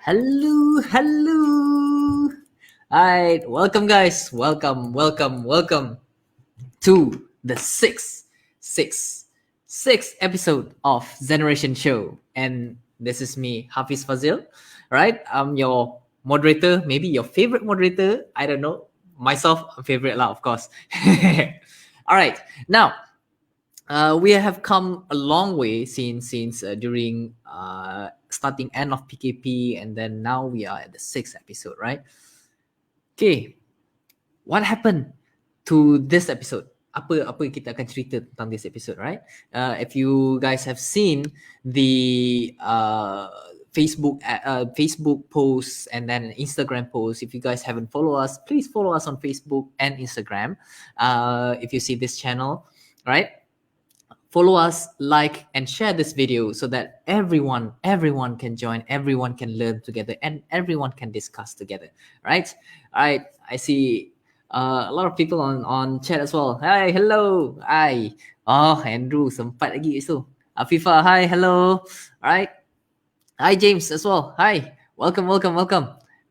Hello, hello. Alright, welcome guys. Welcome to the sixth episode of Zeneration Show. And this is me, Hafiz Fazil. Right? I'm your moderator, maybe your favorite moderator. I don't know. Myself, a favorite lah, of course. Alright, now we have come a long way since during starting end of PKP, and then now we are at the sixth episode, right? Okay, what happened to this episode? Apa kita akan cerita tentang this episode, right? If you guys have seen the Facebook posts and then Instagram posts, if you guys haven't followed us, please follow us on Facebook and Instagram. If you see this channel, right? Follow us, like, and share this video so that everyone can join, everyone can learn together, and everyone can discuss together, right? All right, I see a lot of people on chat as well. Hi, hello, hi. Oh, Andrew, sempat lagi itu. Afifa, hi, hello. All right. Hi, James as well. Hi, welcome. All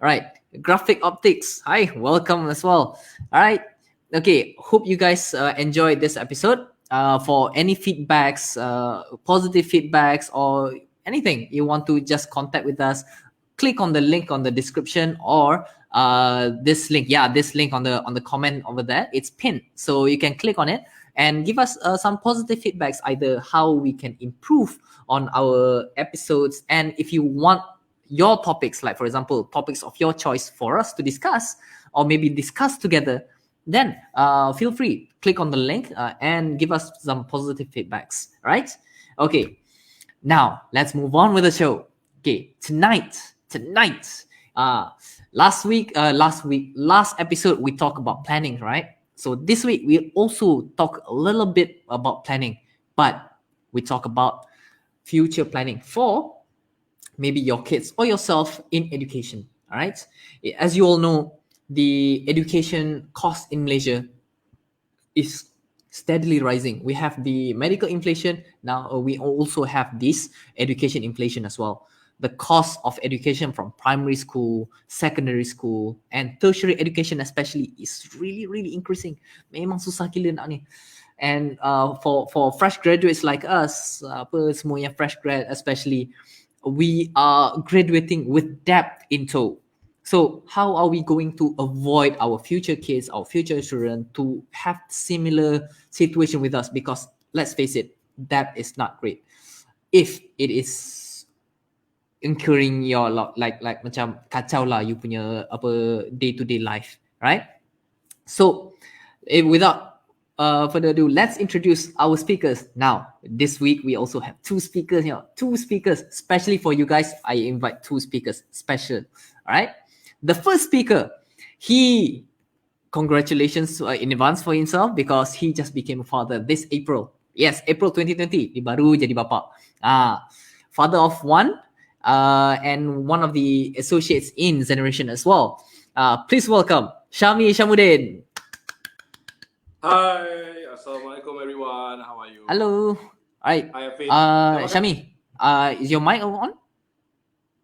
right, Graphic Optics, hi, welcome as well. All right. Okay, hope you guys enjoyed this episode. For any feedbacks, positive feedbacks, or anything you want to just contact with us, click on the link on the description, or this link on the comment over there. It's pinned, so you can click on it and give us some positive feedbacks, either how we can improve on our episodes, and if you want your topics, like for example topics of your choice for us to discuss or maybe discuss together, then feel free, click on the link and give us some positive feedbacks, right? Okay, now let's move on with the show. Okay, tonight, last episode we talked about planning, right? So this week we also talk a little bit about planning, but we talk about future planning for maybe your kids or yourself in education. All right, as you all know, the education cost in Malaysia is steadily rising. We have the medical inflation now. We also have this education inflation as well. The cost of education from primary school, secondary school, and tertiary education especially is really increasing. Memang susah gila nak ni. And for fresh graduates like us, apa semua yang fresh grad especially, we are graduating with debt in tow. So how are we going to avoid our future kids, our future children to have similar situation with us? Because let's face it, that is not great. If it is incurring your like macam kacau lah you punya apa day-to-day life, right? So without further ado, let's introduce our speakers. Now, this week we also have two speakers here. Two speakers, especially for you guys. I invite two speakers, special. All right. The first speaker, he, congratulations in advance for himself because he just became a father this April. Yes, April 2020. Dia baru jadi bapa. Father of one, and one of the associates in Zeneration as well. Please welcome Syami Syamuddin. Hi, Assalamualaikum everyone. How are you? Hello. All right. I have faith. Syami, is your mic on?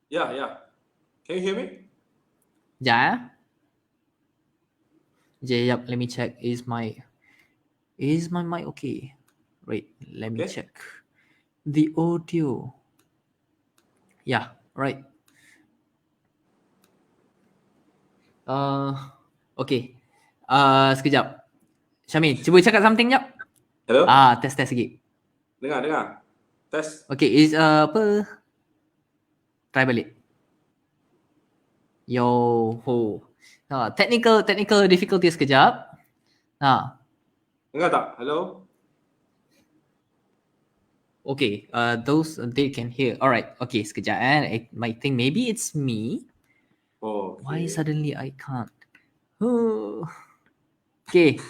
Yeah. Can you hear me? Yeah. Yep, let me check. Is my mic okay? Wait, let me check. The audio. Yeah, right. Okay. Sekejap. Syami, cuba cakap something jap. Hello? Test sikit. Dengar. Test. Okay, is apa? Try balik. Yo ho. Technical difficulties sekejap. Dengar tak? Hello? Okay, those they can hear. All right. Okay, sekejap. I might think maybe it's me. Oh. Okay. Why suddenly I can't? Okay.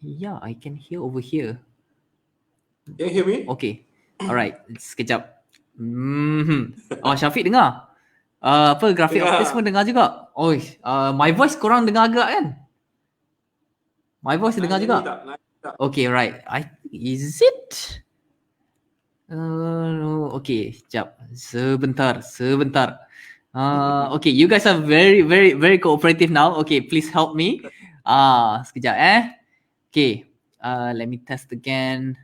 Yeah, I can hear over here. Can you hear me? Okay. All right. Sekejap. Oh, Syafiq dengar. Apa grafik optis pun dengar juga. Oh, my voice korang dengar agak kan? My voice dengar juga. Okay, right. Is it? No. Okay, sekejap. Sebentar. Okay, you guys are very cooperative now. Okay, please help me. Sekejap Okay, let me test again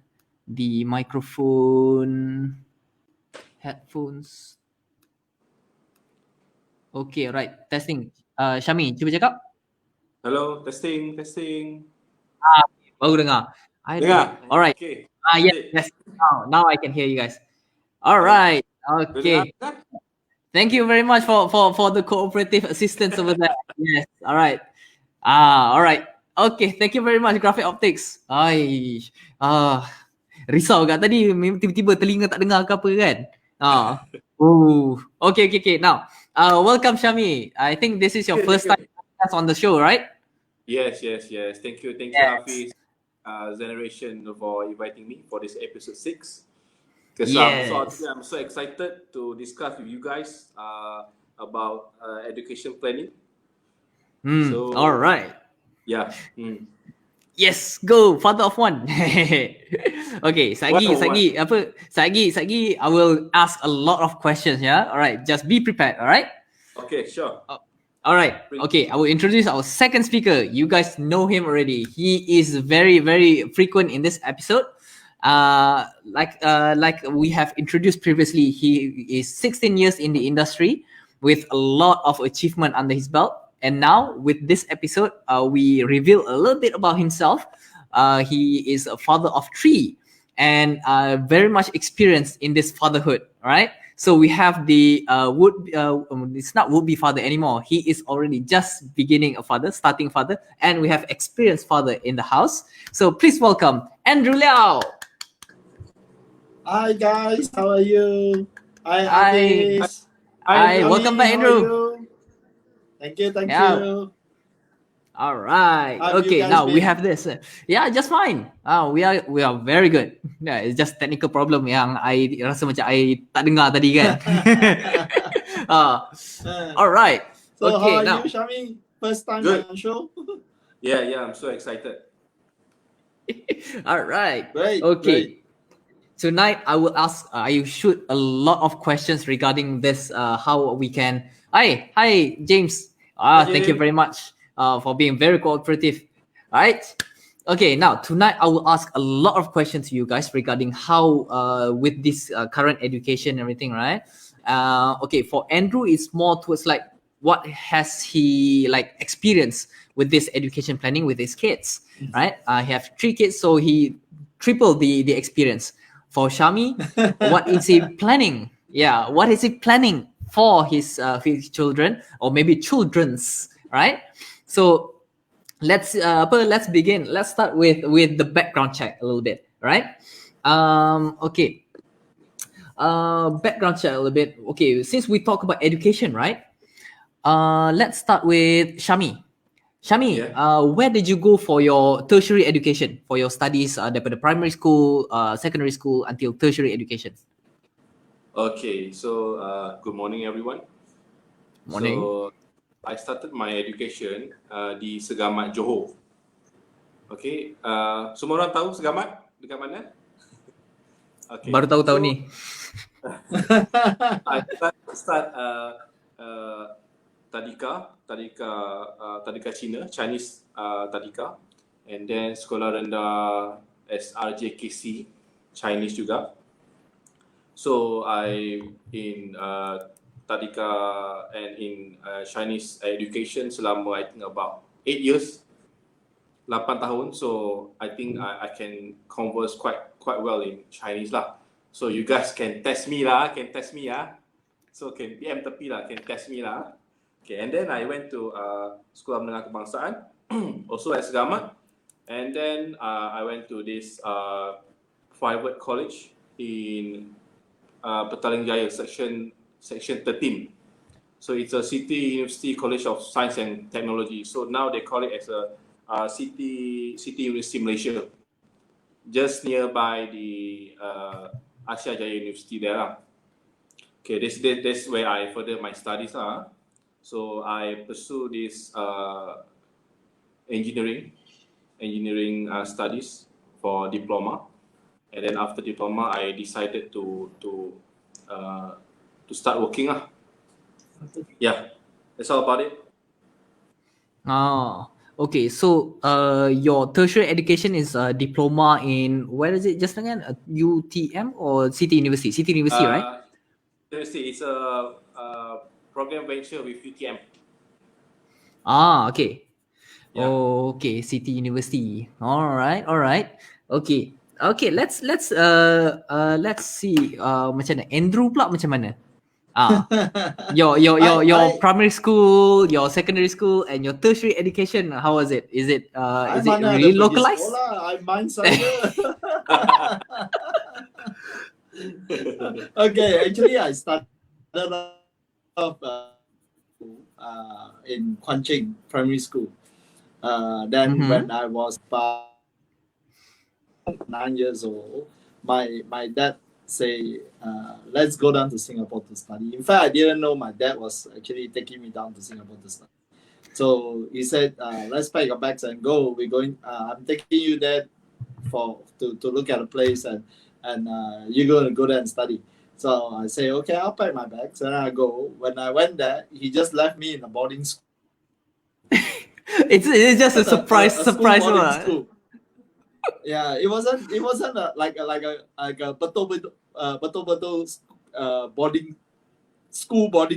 the microphone, headphones. Okay, right. Testing. Syami, cuba cakap. Hello, testing. Baru dengar. Dengar? Alright. Okay. Yes. Now I can hear you guys. Baik. Alright. Dengar? Okay. Thank you very much for the cooperative assistance over there. Yes. Alright. Alright. Okay. Thank you very much, Graphic Optics. Risau kat tadi. Tiba-tiba telinga tak dengar ke apa kan. Okay. Now, welcome Syami. I think this is your first time on the show, right? Yes. Thank you, Yes. Hafiz, Zeneration, for inviting me for this episode 6. Because Yes. I'm so excited to discuss with you guys about education planning. So, All right. yeah. Yes, go, father of one. Okay, Sagi, I will ask a lot of questions, yeah? All right, just be prepared, all right? Okay, sure. All right. Okay, I will introduce our second speaker. You guys know him already. He is very frequent in this episode. Like we have introduced previously, he is 16 years in the industry with a lot of achievement under his belt. And now with this episode, we reveal a little bit about himself. He is a father of 3 and very much experienced in this fatherhood. All right. So we have the it's not would-be father anymore. He is already just beginning a father, starting father, and we have experienced father in the house. So please welcome Andrew Liao. Hi guys, how are you? Hi Hafiz. Hi, Welcome back, Andrew. Thank you. All right. How have you Okay, guys now we been? have this. Yeah, just fine. We are very good. Yeah, it's just technical problem yang I rasa macam I tak dengar tadi kan. All right. So okay, how are now. you, Shami? First time Good. on the show? Yeah, I'm so excited. All right. Great. Okay. Tonight I will ask I shoot a lot of questions regarding this how we can Hi James. Thank you very much for being very cooperative. All right. Okay, now tonight I will ask a lot of questions to you guys regarding how with this current education and everything, right? Okay, for Andrew it's more towards like what has he like experienced with this education planning with his kids, right? He have 3 kids, so he tripled the experience. For Syami, what is he planning? Yeah, what is he planning for his children or maybe children's, right? So let's begin. Let's start with the background check a little bit, right? Okay. Background check a little bit. Okay, since we talk about education, right? Let's start with Syami. Syami, where did you go for your tertiary education, for your studies daripada primary school, secondary school until tertiary education? Okay, so good morning everyone. Morning. So I started my education di Segamat Johor. Okay, semua orang tahu Segamat dekat mana? Okay. Baru tahu-tahu ni. I start Tadika Cina, Chinese Tadika, and then sekolah rendah 𝐻𝐿𝐄𝐇𝐎𝐖, Chinese juga. So I in Tadika and in Chinese education selama I think about 8 years, 8 tahun. So I think I can converse quite well in Chinese lah. So you guys can test me lah, So can PM tepi lah, can test me lah. Okay, and then I went to Sekolah Menengah Kebangsaan, also at Segamat, and then I went to this private college in Petaling Jaya, section 13. So it's a City University College of Science and Technology. So now they call it as a City University Malaysia, just nearby the Asia Jaya University there lah. Okay, this where I further my studies lah. So I pursue this engineering studies for diploma, and then after diploma I decided to to start working lah. Yeah, that's all about it. Oh, okay. So, your tertiary education is a diploma in, where is it just again? UTM or City University? City University, right? University is a program venture with UTM. Ah, okay. Yeah. Oh, okay. City University. All right, all right. Okay, okay. Let's see. Macam mana? Andrew pula macam mana? Your primary school, your secondary school, and your tertiary education. How was it? Is it really localized? I mind saja. Okay, actually I started off in Kuan Ching Primary School. Then when I was about 9 years old, my dad say, let's go down to Singapore to study. In fact, I didn't know my dad was actually taking me down to Singapore to study. So he said, let's pack your bags and go. We're going. I'm taking you there to look at a place, and you're going to go there and study. So I say, okay, I'll pack my bags and I go. When I went there, he just left me in a boarding school. It's just a surprise school. Yeah, it wasn't like a betul boarding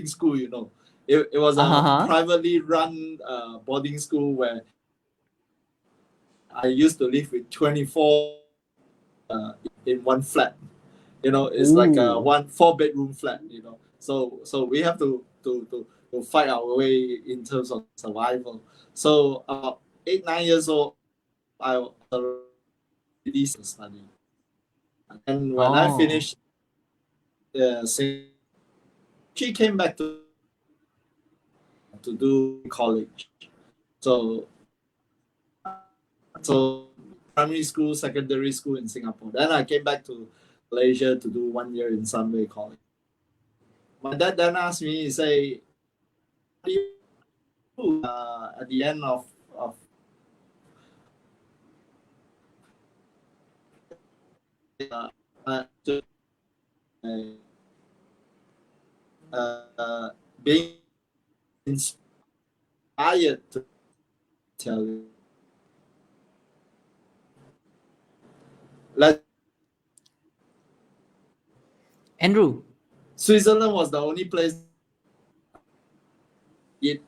school, you know. It was a privately run boarding school where I used to live with 24 in one flat. You know, it's like a 4-bedroom flat, you know. So we have to fight our way in terms of survival. So 8-9 years old, I already study. And when I finished, she came back to do college. So primary school, secondary school in Singapore. Then I came back to Malaysia to do 1 year in Sunway College. My dad then asked me, he say, what do you do at the end of being inspired to tell you. Andrew, Switzerland was the only place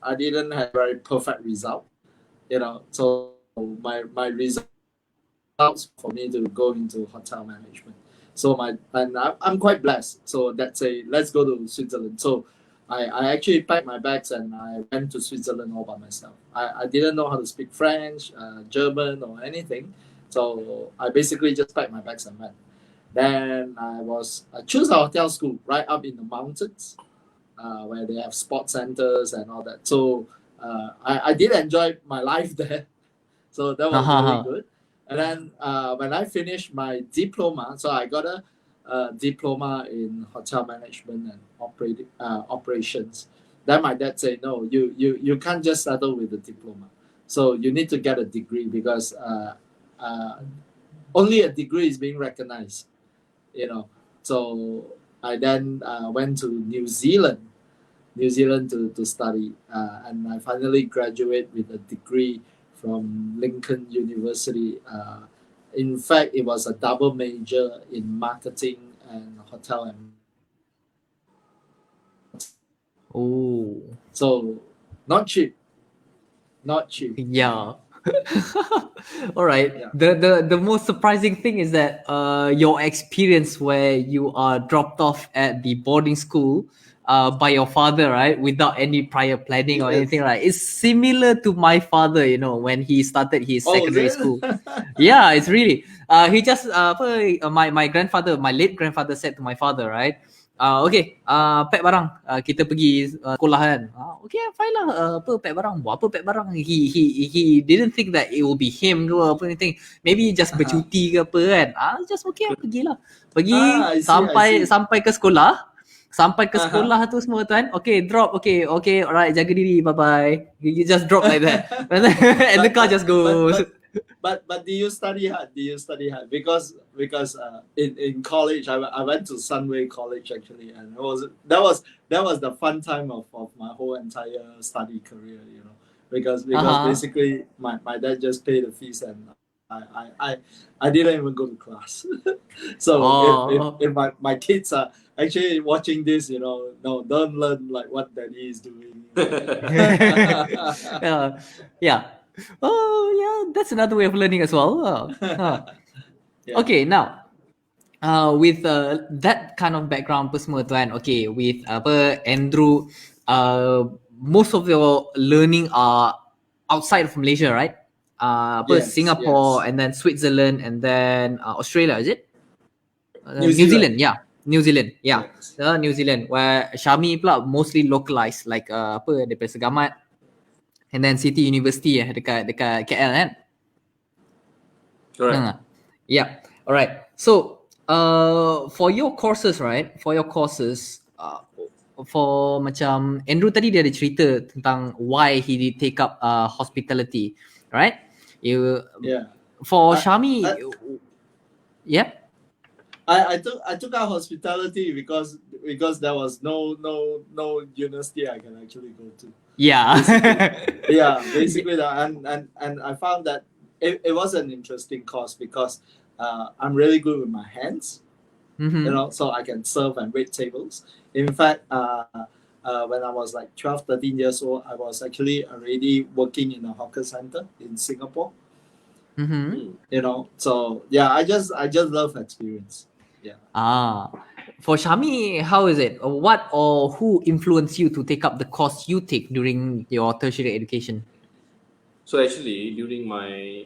I didn't have very perfect result, you know. So my results for me to go into hotel management. So I'm quite blessed. So that's let's go to Switzerland. So I actually packed my bags and I went to Switzerland all by myself. I didn't know how to speak French, German, or anything. So I basically just packed my bags and went. Then I chose a hotel school right up in the mountains, where they have sports centers and all that. So I did enjoy my life there. So that was really good. And then when I finished my diploma, so I got a diploma in hotel management and operations. Then my dad said, no, you can't just settle with a diploma. So you need to get a degree because only a degree is being recognized, you know. So I then went to New Zealand to study, and I finally graduated with a degree from Lincoln University. In fact, it was a double major in marketing and hotel and. Oh, so not cheap. Yeah. All right. Yeah. The most surprising thing is that your experience where you are dropped off at the boarding school by your father, right, without any prior planning or anything, right? It's similar to my father, you know, when he started his secondary school. Yeah, it's really. He just my late grandfather said to my father, right? Okay, pack barang, kita pergi sekolah kan. Okay, fine lah. Pack barang, buat apa pack barang? He didn't think that it will be him ke apa anything. Maybe just bercuti ke apa kan. Just okay, pergilah. Pergi sampai ke sekolah. Sampai ke sekolah tu semua tu kan. Okay, drop. Okay, alright, jaga diri, bye bye. You just drop like that. And the car just goes. but do you study hard? Do you study hard? Because in college I went to Sunway College actually, and that was the fun time of my whole entire study career. Because basically my dad just paid the fees and I didn't even go to class. So if my kids are actually watching this, no, don't learn like what daddy is doing. Yeah. Oh yeah, that's another way of learning as well. Yeah. Okay, now with that kind of background apa semua tu kan. Okay, with Andrew, most of your learning are outside of Malaysia, right? Yes, Singapore, yes. and then Switzerland, and then Australia, is it? New New Zealand. Zealand, yeah. New Zealand, yeah. Yes. New Zealand, where Syami pula mostly localized, like daripada Segamat, and then City University dekat KL kan. Correct. Yeah. All right. So, for your courses, right? For macam Andrew tadi dia ada cerita tentang why he did take up hospitality, right? Yeah. For I- Syami, yeah. I took out hospitality because there was no university I can actually go to. Yeah. Basically that, and I found that it was an interesting course because I'm really good with my hands, Mhm. so I can serve and wait tables. In fact, when I was like 12, 13 years old, I was actually already working in a hawker center in Singapore. Mhm. So yeah, I just love experience. Yeah. For Syami, how is it? What or who influenced you to take up the course you take during your tertiary education? So actually, during my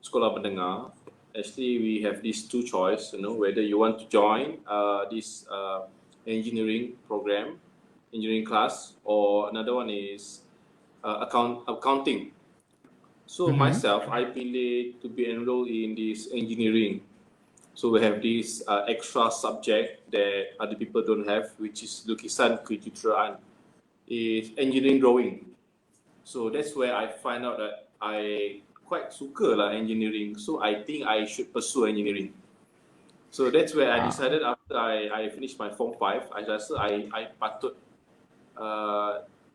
sekolah menengah, actually we have these two choice. Whether you want to join this engineering program, engineering class, or another one is accounting. So myself, I pilih to be enrolled in this engineering. So we have this extra subject that other people don't have, which is lukisan kejuruteraan, is engineering drawing. So that's where I find out that I quite suka lah engineering. So I think I should pursue engineering. So that's where I decided after I finished my Form 5, I rasa I patut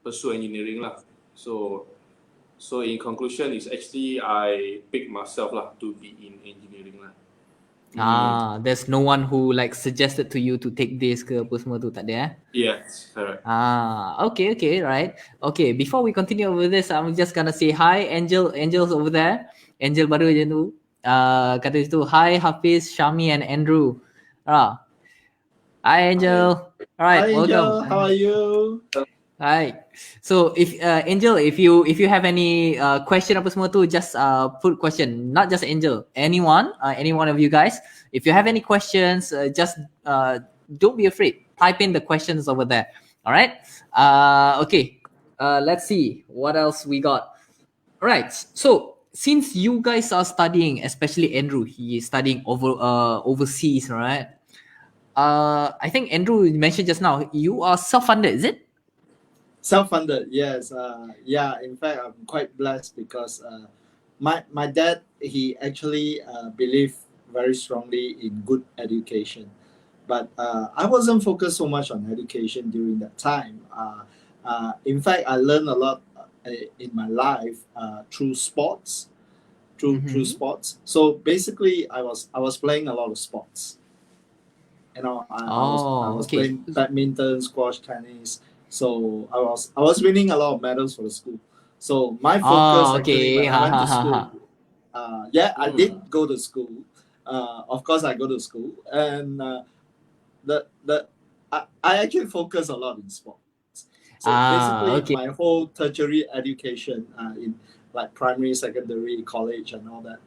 pursue engineering lah. So in conclusion, is actually I pick myself lah to be in engineering lah. There's no one who like suggested to you to take this ke apa semua tu, tak ada Yes, correct. Okay, right. Okay, before we continue over this, I'm just gonna say hi, Angel's over there. Angel baru je tu. Kata situ, hi Hafiz, Syami and Andrew. Hi Angel. All right, Hi, welcome. Angel. How are you? Hi. So if Angel, if you have any question apa semua tu, just put question. Not just Angel, anyone of you guys. If you have any questions, just don't be afraid. Type in the questions over there. All right. Okay. Let's see what else we got. All right. So since you guys are studying, especially Andrew, he is studying overseas, right? I think Andrew mentioned just now you are self-funded, is it? Self-funded, yes. Yeah, in fact, I'm quite blessed because my dad, he actually believed very strongly in good education. But I wasn't focused so much on education during that time. In fact, I learned a lot in my life through sports. Through sports. So basically, I was playing a lot of sports. I was Okay. playing badminton, squash, tennis. So I was winning a lot of medals for the school. So my focus actually when I went to school, I did go to school. Of course, I go to school, and I actually focus a lot in sports. So basically, my whole tertiary education in like primary, secondary, college, and all that,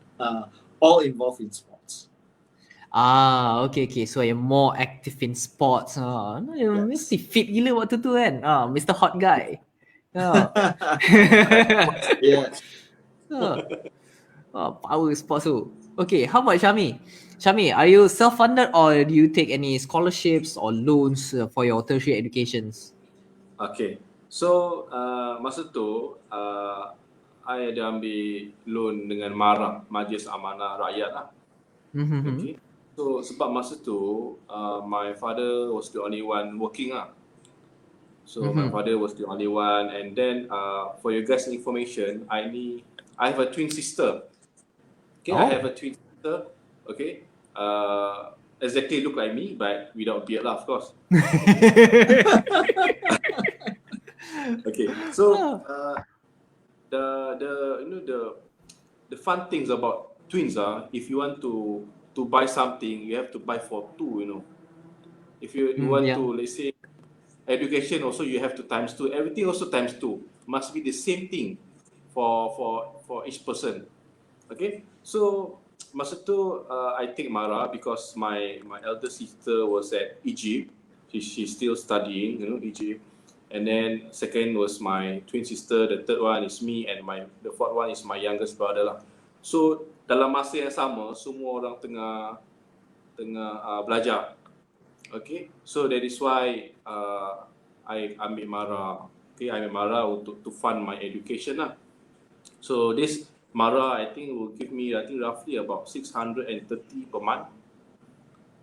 all involved in sports. Okay. So you're more active in sports. Mesti fit gila waktu tu kan. Mr. Hot Guy. Yes. Power sports tu. Okay, how about Syami? Syami, are you self-funded or do you take any scholarships or loans for your tertiary educations? Okay. So masa tu I ada ambil loan dengan MARA, Majlis Amanah Rakyat lah. Okay. So sebab masa tu my father was the only one working lah. So my father was the only one, and then for your guys' information, I have a twin sister. Okay, I have a twin sister. Okay, exactly look like me, but without beard lah, of course. Okay, so the fun things about twins are, if you want to buy something, you have to buy for two. If you want to, let's say, education also, you have to times two. Everything also times two. Must be the same thing for each person. Okay, so masa tu I take MARA because my elder sister was at Egypt. She's still studying, Egypt. And then second was my twin sister. The third one is me, and the fourth one is my youngest brother lah. So dalam masa yang sama, semua orang tengah belajar. Okay, so that is why I ambil MARA. Okay, I ambil MARA to fund my education lah. So this MARA, I think, will give me, roughly about 630 per month,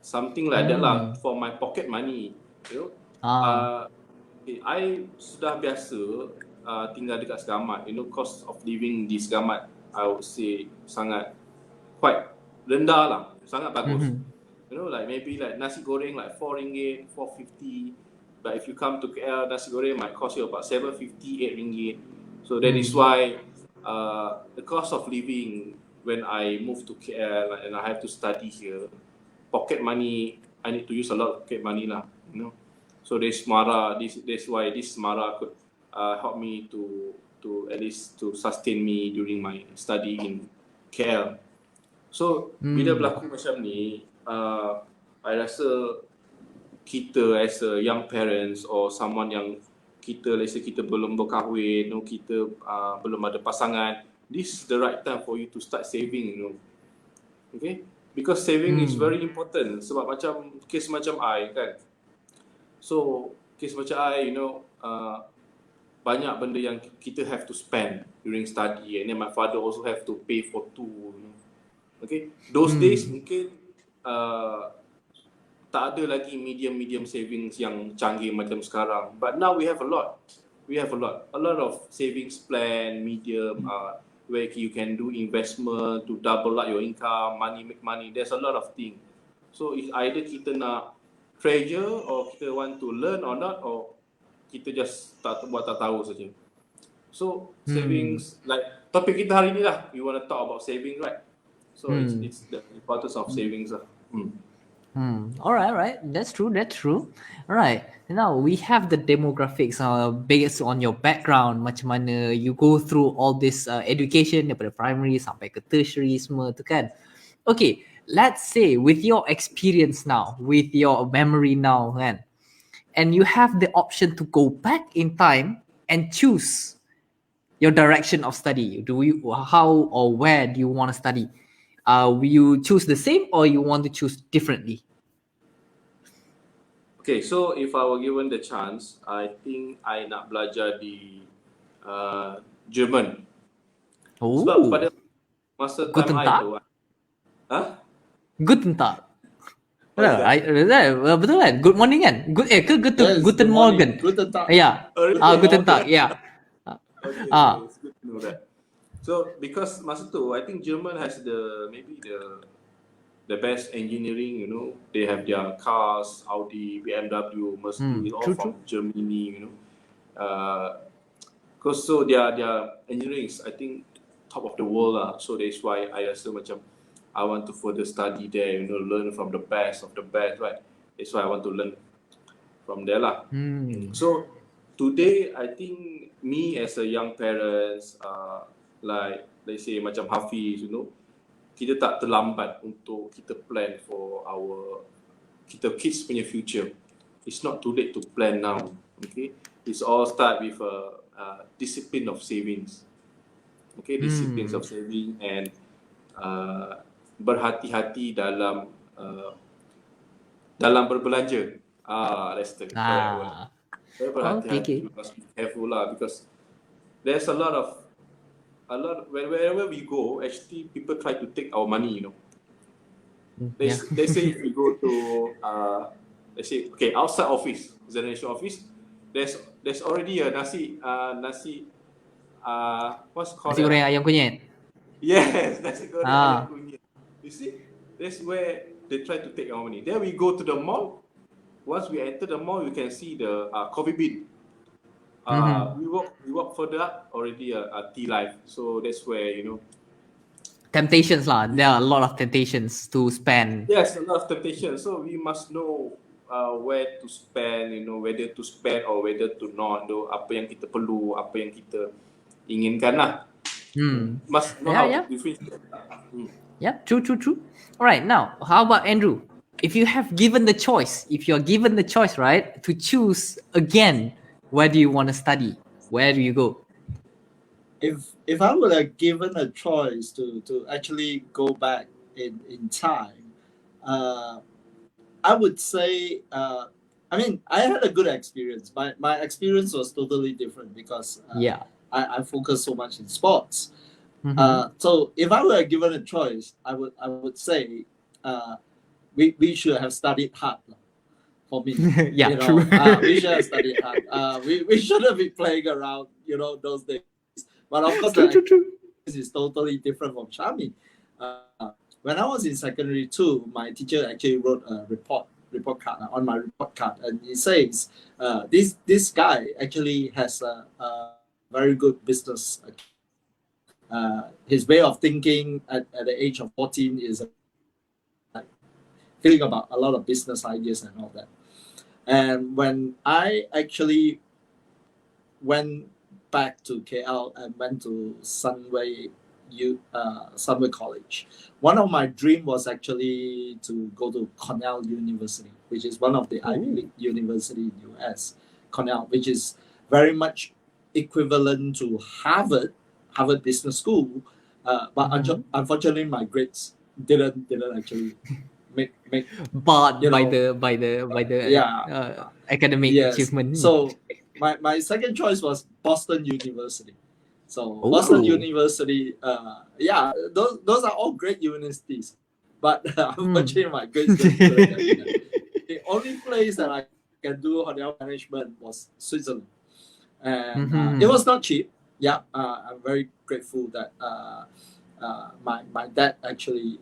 something like that lah, for my pocket money. I sudah biasa tinggal dekat Segamat. Cost of living di Segamat, I would say quite rendah lah, sangat bagus. Like maybe like nasi goreng like RM4, RM4.50. But if you come to KL, nasi goreng might cost you about RM7.50, RM8. So that is why the cost of living when I move to KL and I have to study here, pocket money, I need to use a lot of pocket money lah. So this MARA, that's why this MARA could help me to at least to sustain me during my study in KL. So bila berlaku macam ni, I rasa kita as a young parents or someone yang let's say kita belum berkahwin, kita belum ada pasangan, this is the right time for you to start saving, Okay, because saving is very important. Sebab macam case macam I kan, so case macam I, banyak benda yang kita have to spend during study, and then my father also have to pay for two. Okay, those days mungkin tak ada lagi medium savings yang canggih macam sekarang. But now we have a lot. A lot of savings plan, medium, where you can do investment to double up your income, make money. There's a lot of things. So it's either kita nak treasure or kita want to learn or not, or kita just tak tahu saja. So savings, like topik kita hari ni lah, we want to talk about savings, right? So it's the importance of savings lah. All right. That's true. All right. Now we have the demographics based on your background. Macam mana you go through all this education daripada primary sampai ke tertiary semua tu kan. Okay, let's say with your experience now, with your memory now kan, and you have the option to go back in time and choose your direction of study. How or where do you want to study? Will you choose the same or you want to choose differently? Okay, so if I were given the chance, I think I nak belajar di German. Sebab pada masa Guten time Tag? I tu, Guten Tag. Betul kan? Good morning kan? Guten Morgen. Guten Tag. Yeah. Guten Tag. Yeah. Okay, it's good to know that. So because masa tu, I think German has maybe the best engineering. They have their cars, Audi, BMW, Mercedes, all from Germany. Because so their engineering is, I think, top of the world lah. So that's why I rasa macam I want to further study there. Learn from the best of the best, right? That's why I want to learn from there lah. So today, I think me as a young parents, like let's say macam Hafiz, kita tak terlambat untuk kita plan for kita kids punya future. It's not too late to plan now. Okay, it's all start with a discipline of savings. Okay, disciplines of saving and berhati-hati dalam berbelanja. That's the correct word. Very berhati-hati. You must be careful lah, because there's a lot of wherever we go, actually people try to take our money. You know, they Yeah. they say if you go to let's say okay outside office, Zeneration office, there's already a nasi what's called Nasi goreng ayam kunyit. yes, nasi goreng ayam Ah. kunyit. You see, that's where they try to take our money. Then we go to the mall. Once we enter the mall, we can see the coffee bean. Mhm. We walk further up, already a tea life. So that's where Temptations lah. There are a lot of temptations to spend. yes, a lot of temptation. So we must know where to spend, whether to spend or whether to not. Apa yang kita perlu, apa yang kita inginkan lah. Must know how Yeah. to differentiate. Yeah, true. All right, now, how about Andrew? If you have given the choice, if you're given the choice, right, to choose again, where do you want to study? Where do you go? If I were given a choice to actually go back in time, I would say, I mean, I had a good experience. My experience was totally different because I focused so much in sports. So if I were given a choice, I would say we should have studied hard for me. Yeah, true. We should have studied hard. We shouldn't be playing around, those days. But of course, true. this is totally different from Shami. When I was in secondary 2, my teacher actually wrote a report card on my report card, and he says this guy actually has a very good business. His way of thinking at the age of 14 is feeling about a lot of business ideas and all that. And when I actually went back to KL and went to Sunway College, one of my dreams was actually to go to Cornell University, which is one of the Ivy League university in US. Cornell, which is very much equivalent to Harvard Business School, but unfortunately my grades didn't actually make But by the academic achievement. So my second choice was Boston University. So Boston University, those are all great universities, but unfortunately my grades didn't. The only place that I can do hotel management was Switzerland, and it was not cheap. I'm very grateful that my dad actually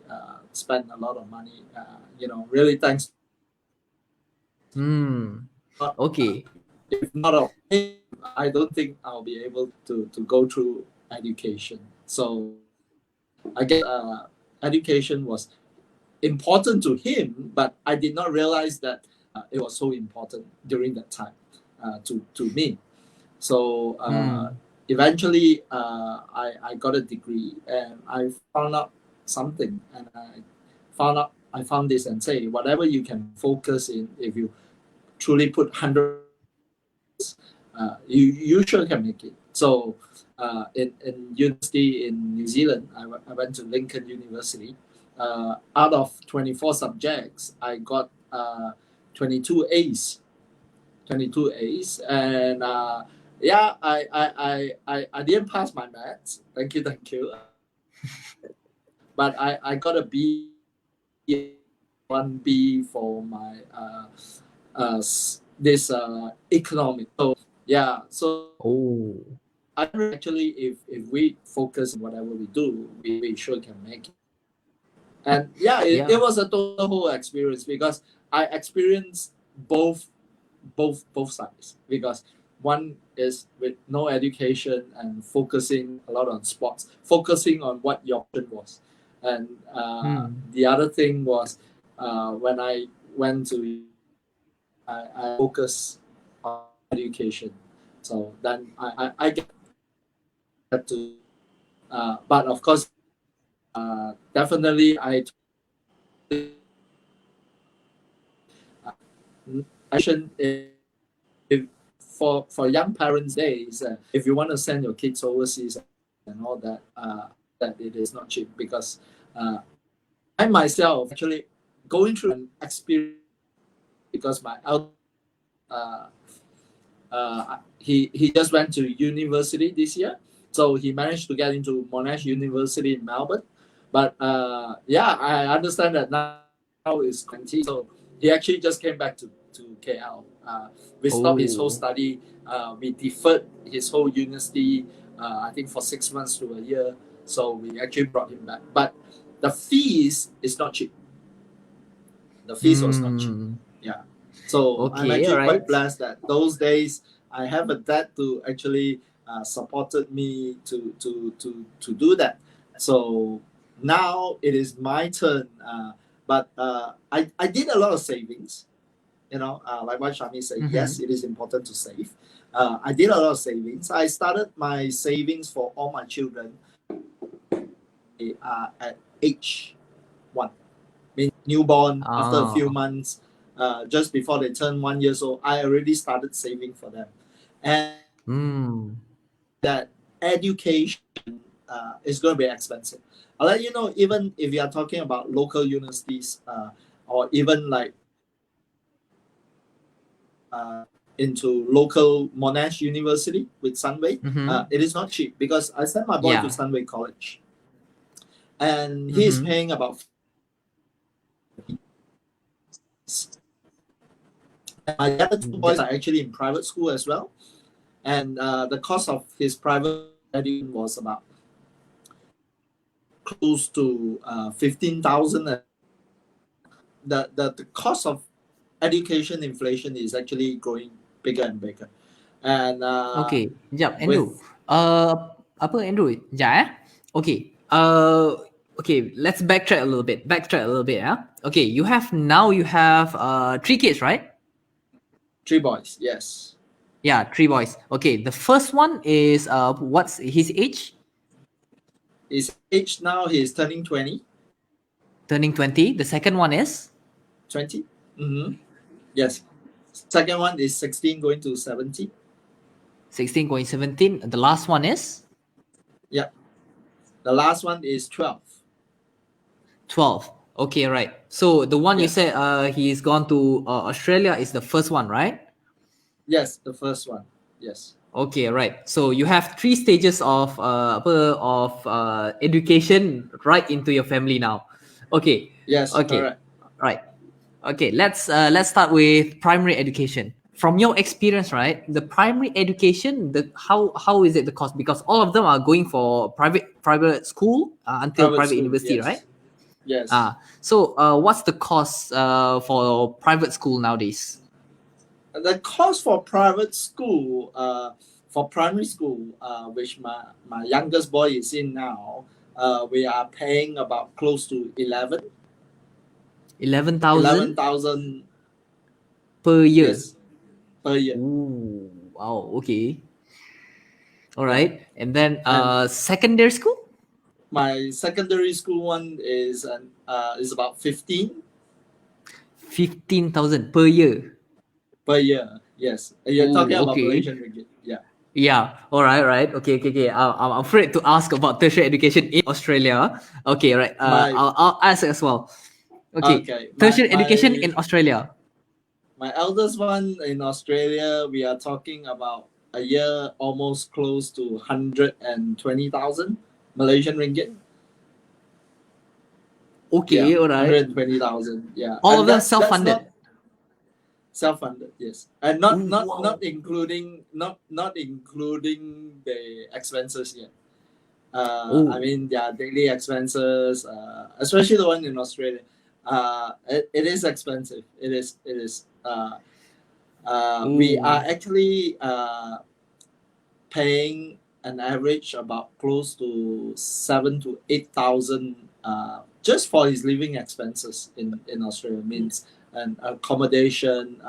spent a lot of money. Really thanks. Okay. If not of him, I don't think I'll be able to go through education. So I guess education was important to him, but I did not realize that it was so important during that time to me. So eventually I got a degree, and I found out something, and I found this and say, whatever you can focus in, if you truly put 100, you sure can make it. So in university in New Zealand, I went to Lincoln University. Out of 24 subjects, I got 22 A's. And I didn't pass my maths. Thank you. But I got a B, 1B for my this economic. So I actually, if we focus on whatever we do, we sure can make it. And it was a total whole experience, because I experienced both sides, because one is with no education and focusing a lot on sports, focusing on what your option was, and the other thing was when I went to I focus on education. So then I get to but of course definitely if for young parents days, if you want to send your kids overseas and all that, that it is not cheap, because I myself actually going through an experience, because my elder he just went to university this year, So he managed to get into Monash University in Melbourne. But yeah, I understand that now is 20. So he actually just came back to KL. We stopped his whole Oh. study. We deferred his whole university, I think for 6 months to a year. So we actually brought him back. But the fees is not cheap. The fees was not cheap. Hmm. Yeah. So I'm Okay, actually alright. quite blessed that those days I have a dad to actually supported me to do that. So now it is my turn. But I did a lot of savings. Like what Shami said, yes, it is important to save. I did a lot of savings. I started my savings for all my children at age 1. Mean newborn, after a few months, just before they turn 1 year old, I already started saving for them. And that education is going to be expensive. I'll let you know, even if you are talking about local universities or even like into local Monash University with Sunway, it is not cheap because I sent my boy to Sunway College. And he's paying about my other 2 boys are actually in private school as well. And the cost of his private education was about close to 15,000. The cost of education inflation is actually growing bigger and bigger. And Okay, sekejap Andrew. Apa Andrew? Sekejap Okay. Okay, let's backtrack a little bit. Okay, you have 3 kids, right? 3 boys, yes. Yeah, 3 boys. Okay, the first one is what's his age? His age now, he's turning 20. Turning 20. The second one is 20. Yes. Second one is 16 going to 17. 16 going 17. The last one is? Yeah. The last one is 12. 12. Okay, right. So the one you Yes. said he's gone to Australia is the first one, right? Yes, the first one. Yes. Okay, right. So you have 3 stages of education right into your family now. Okay. Yes, Okay. correct. Right. Okay, let's start with primary education. From your experience, right? The primary education, how is it the cost? Because all of them are going for private school until private school, university, yes. right? Yes. So what's the cost for private school nowadays? The cost for private school, for primary school, which my youngest boy is in now, we are paying about close to 11,000 per year. Yes, per year. Ooh, wow. Okay. All right. And then secondary school? My secondary school one is about 15,000 per year. Per year. Yes, you're talking about okay. Malaysian ringgit. Yeah. Yeah. All right. Right. Okay. I'm afraid to ask about tertiary education in Australia. Okay. Right. I'll ask as well. Okay. Tertiary education in Australia. My eldest one in Australia, we are talking about a year almost close to 120,000 Malaysian ringgit. Okay. All right. 120,000. Yeah. All of them self-funded. Self-funded, yes, and not including the expenses yet. I mean, their daily expenses, especially the one in Australia. It is expensive. It is. We are actually paying an average about close to 7,000 to 8,000 just for his living expenses in Australia. Means and accommodation,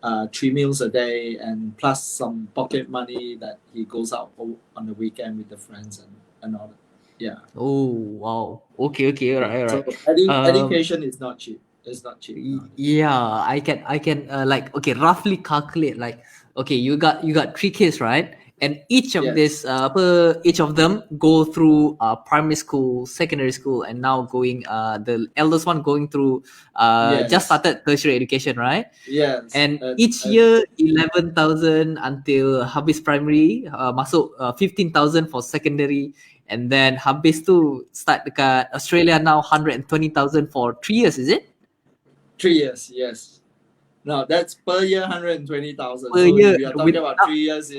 3 meals a day, and plus some pocket money that he goes out on the weekend with the friends and all that. Yeah. Oh wow. Okay. All right. So education is not cheap. It's not cheap. Yeah, I can roughly calculate, like, okay, you got 3 kids, right? and each of Yes. this each of them go through primary school, secondary school, and now going the eldest one going through just Yes. started tertiary education, right? Yes. And each year 11,000 until habis primary, masuk 15,000 for secondary, and then habis tu start dekat Australia now 120,000 for 3 years, is it? 3 years, yes. No, that's per year 120,000. Per So year if you are talking about 3 years,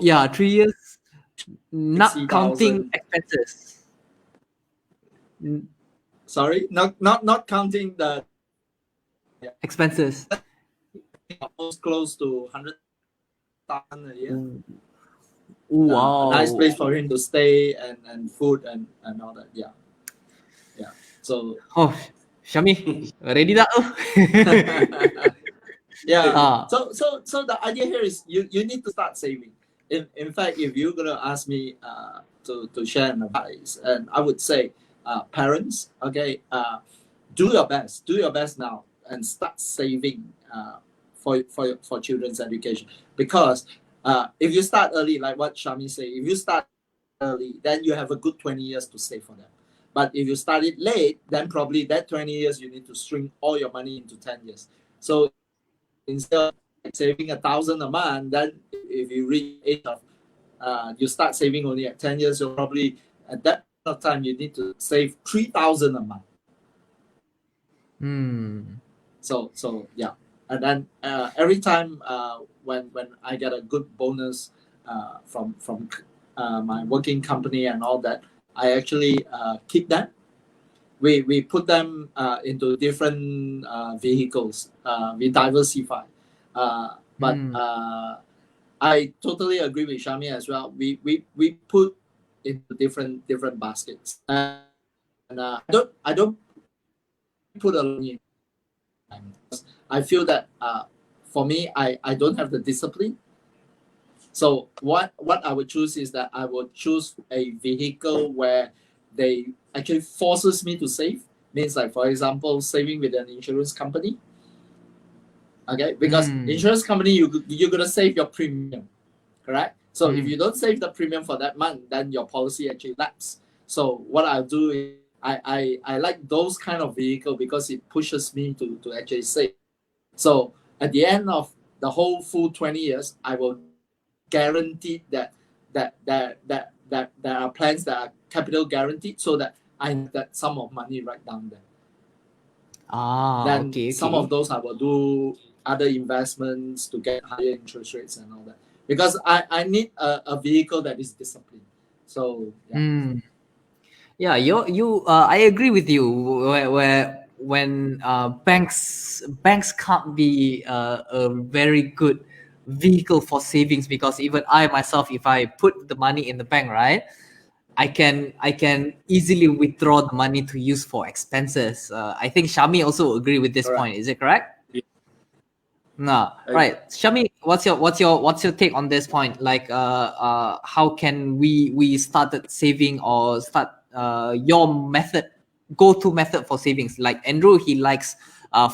yeah, 3 years, not 60,000. counting expenses. Sorry, not counting the Expenses. almost close to 100,000 a year. Wow. A nice place for him to stay and food and all that. Yeah. So Oh, Syami, ready tak tu? yeah. So the idea here is you need to start saving. In fact, if you're gonna ask me to share an advice, and I would say, parents, okay, do your best now and start saving for children's education, because if you start early, like what Shami said, if you start early, then you have a good 20 years to save for them. But if you start it late, then probably that 20 years you need to string all your money into 10 years. So instead of saving 1,000 a month, then if you reach age of you start saving only at 10 years, you'll probably at that point of time you need to save 3,000 a month. So yeah, and then every time when I get a good bonus from my working company and all that, I actually keep them. We put them into different vehicles. We diversify, but I totally agree with Shami as well. We put into different baskets, and I don't put a lot in. I feel that for me, I don't have the discipline. So what I would choose is that I would choose a vehicle where they actually forces me to save. Means like, for example, saving with an insurance company. Okay, because insurance company you're gonna save your premium, correct? So if you don't save the premium for that month, then your policy actually lapses. So what I'll do is I like those kind of vehicle because it pushes me to actually save. So at the end of the whole full 20 years, I will guarantee that there are plans that are capital guaranteed, so that I have that sum of money right down there. Then Okay. some of those I will do other investments to get higher interest rates and all that, because I need a vehicle that is disciplined. So yeah. I agree with you where when banks can't be a very good vehicle for savings, because even I myself, if I put the money in the bank, right, I can easily withdraw the money to use for expenses. I think Shami also agree with this point. Is it correct? No, right. Shami, what's your take on this point? Like, how can we started saving, or start your method, go-to method for savings? Like Andrew, he likes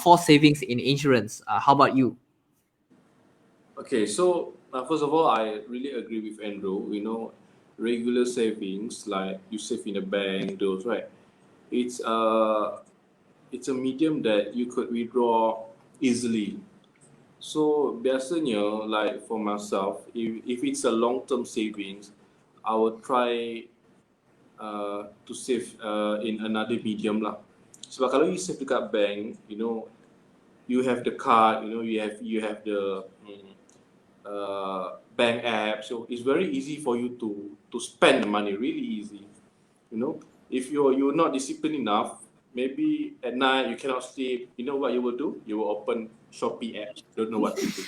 for savings in insurance. How about you? Okay, so first of all, I really agree with Andrew. Regular savings, like you save in a bank, those, right? It's a medium that you could withdraw easily. So biasanya, like for myself, if it's a long-term savings, I would try to save in another medium lah. Sebab kalau you save dekat bank, you have the card, you have the bank app, so it's very easy for you to spend the money, really easy. If you're not disciplined enough, maybe at night you cannot sleep. You know what you will do? You will open Shopee app. Don't know what to do.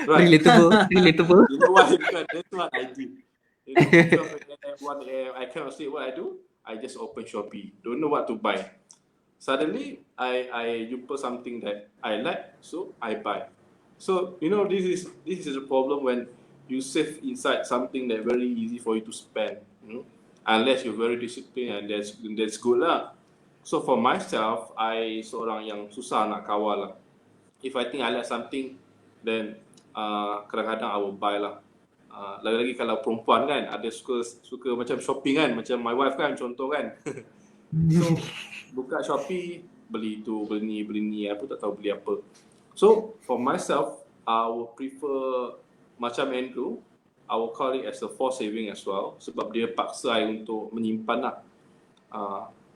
Right. Relatable. You know what? That's what I did. 12 a.m., 1 a.m., I cannot sleep. What I do? I just open Shopee. Don't know what to buy. Suddenly, you put something that I like, so I buy. So this is a problem when you save inside something that very easy for you to spend. Unless you're very disciplined, and that's good lah. So for myself, I seorang yang susah nak kawal lah. If I think I like something, then kadang-kadang I will buy lah. Lagi-lagi kalau perempuan kan, ada suka macam shopping kan, macam my wife kan, contoh kan. So buka Shopee, beli tu, beli ni, apa tak tahu beli apa. So for myself, I would prefer macam Andrew, I will call it as a forced saving as well, sebab dia paksa I untuk menyimpan lah.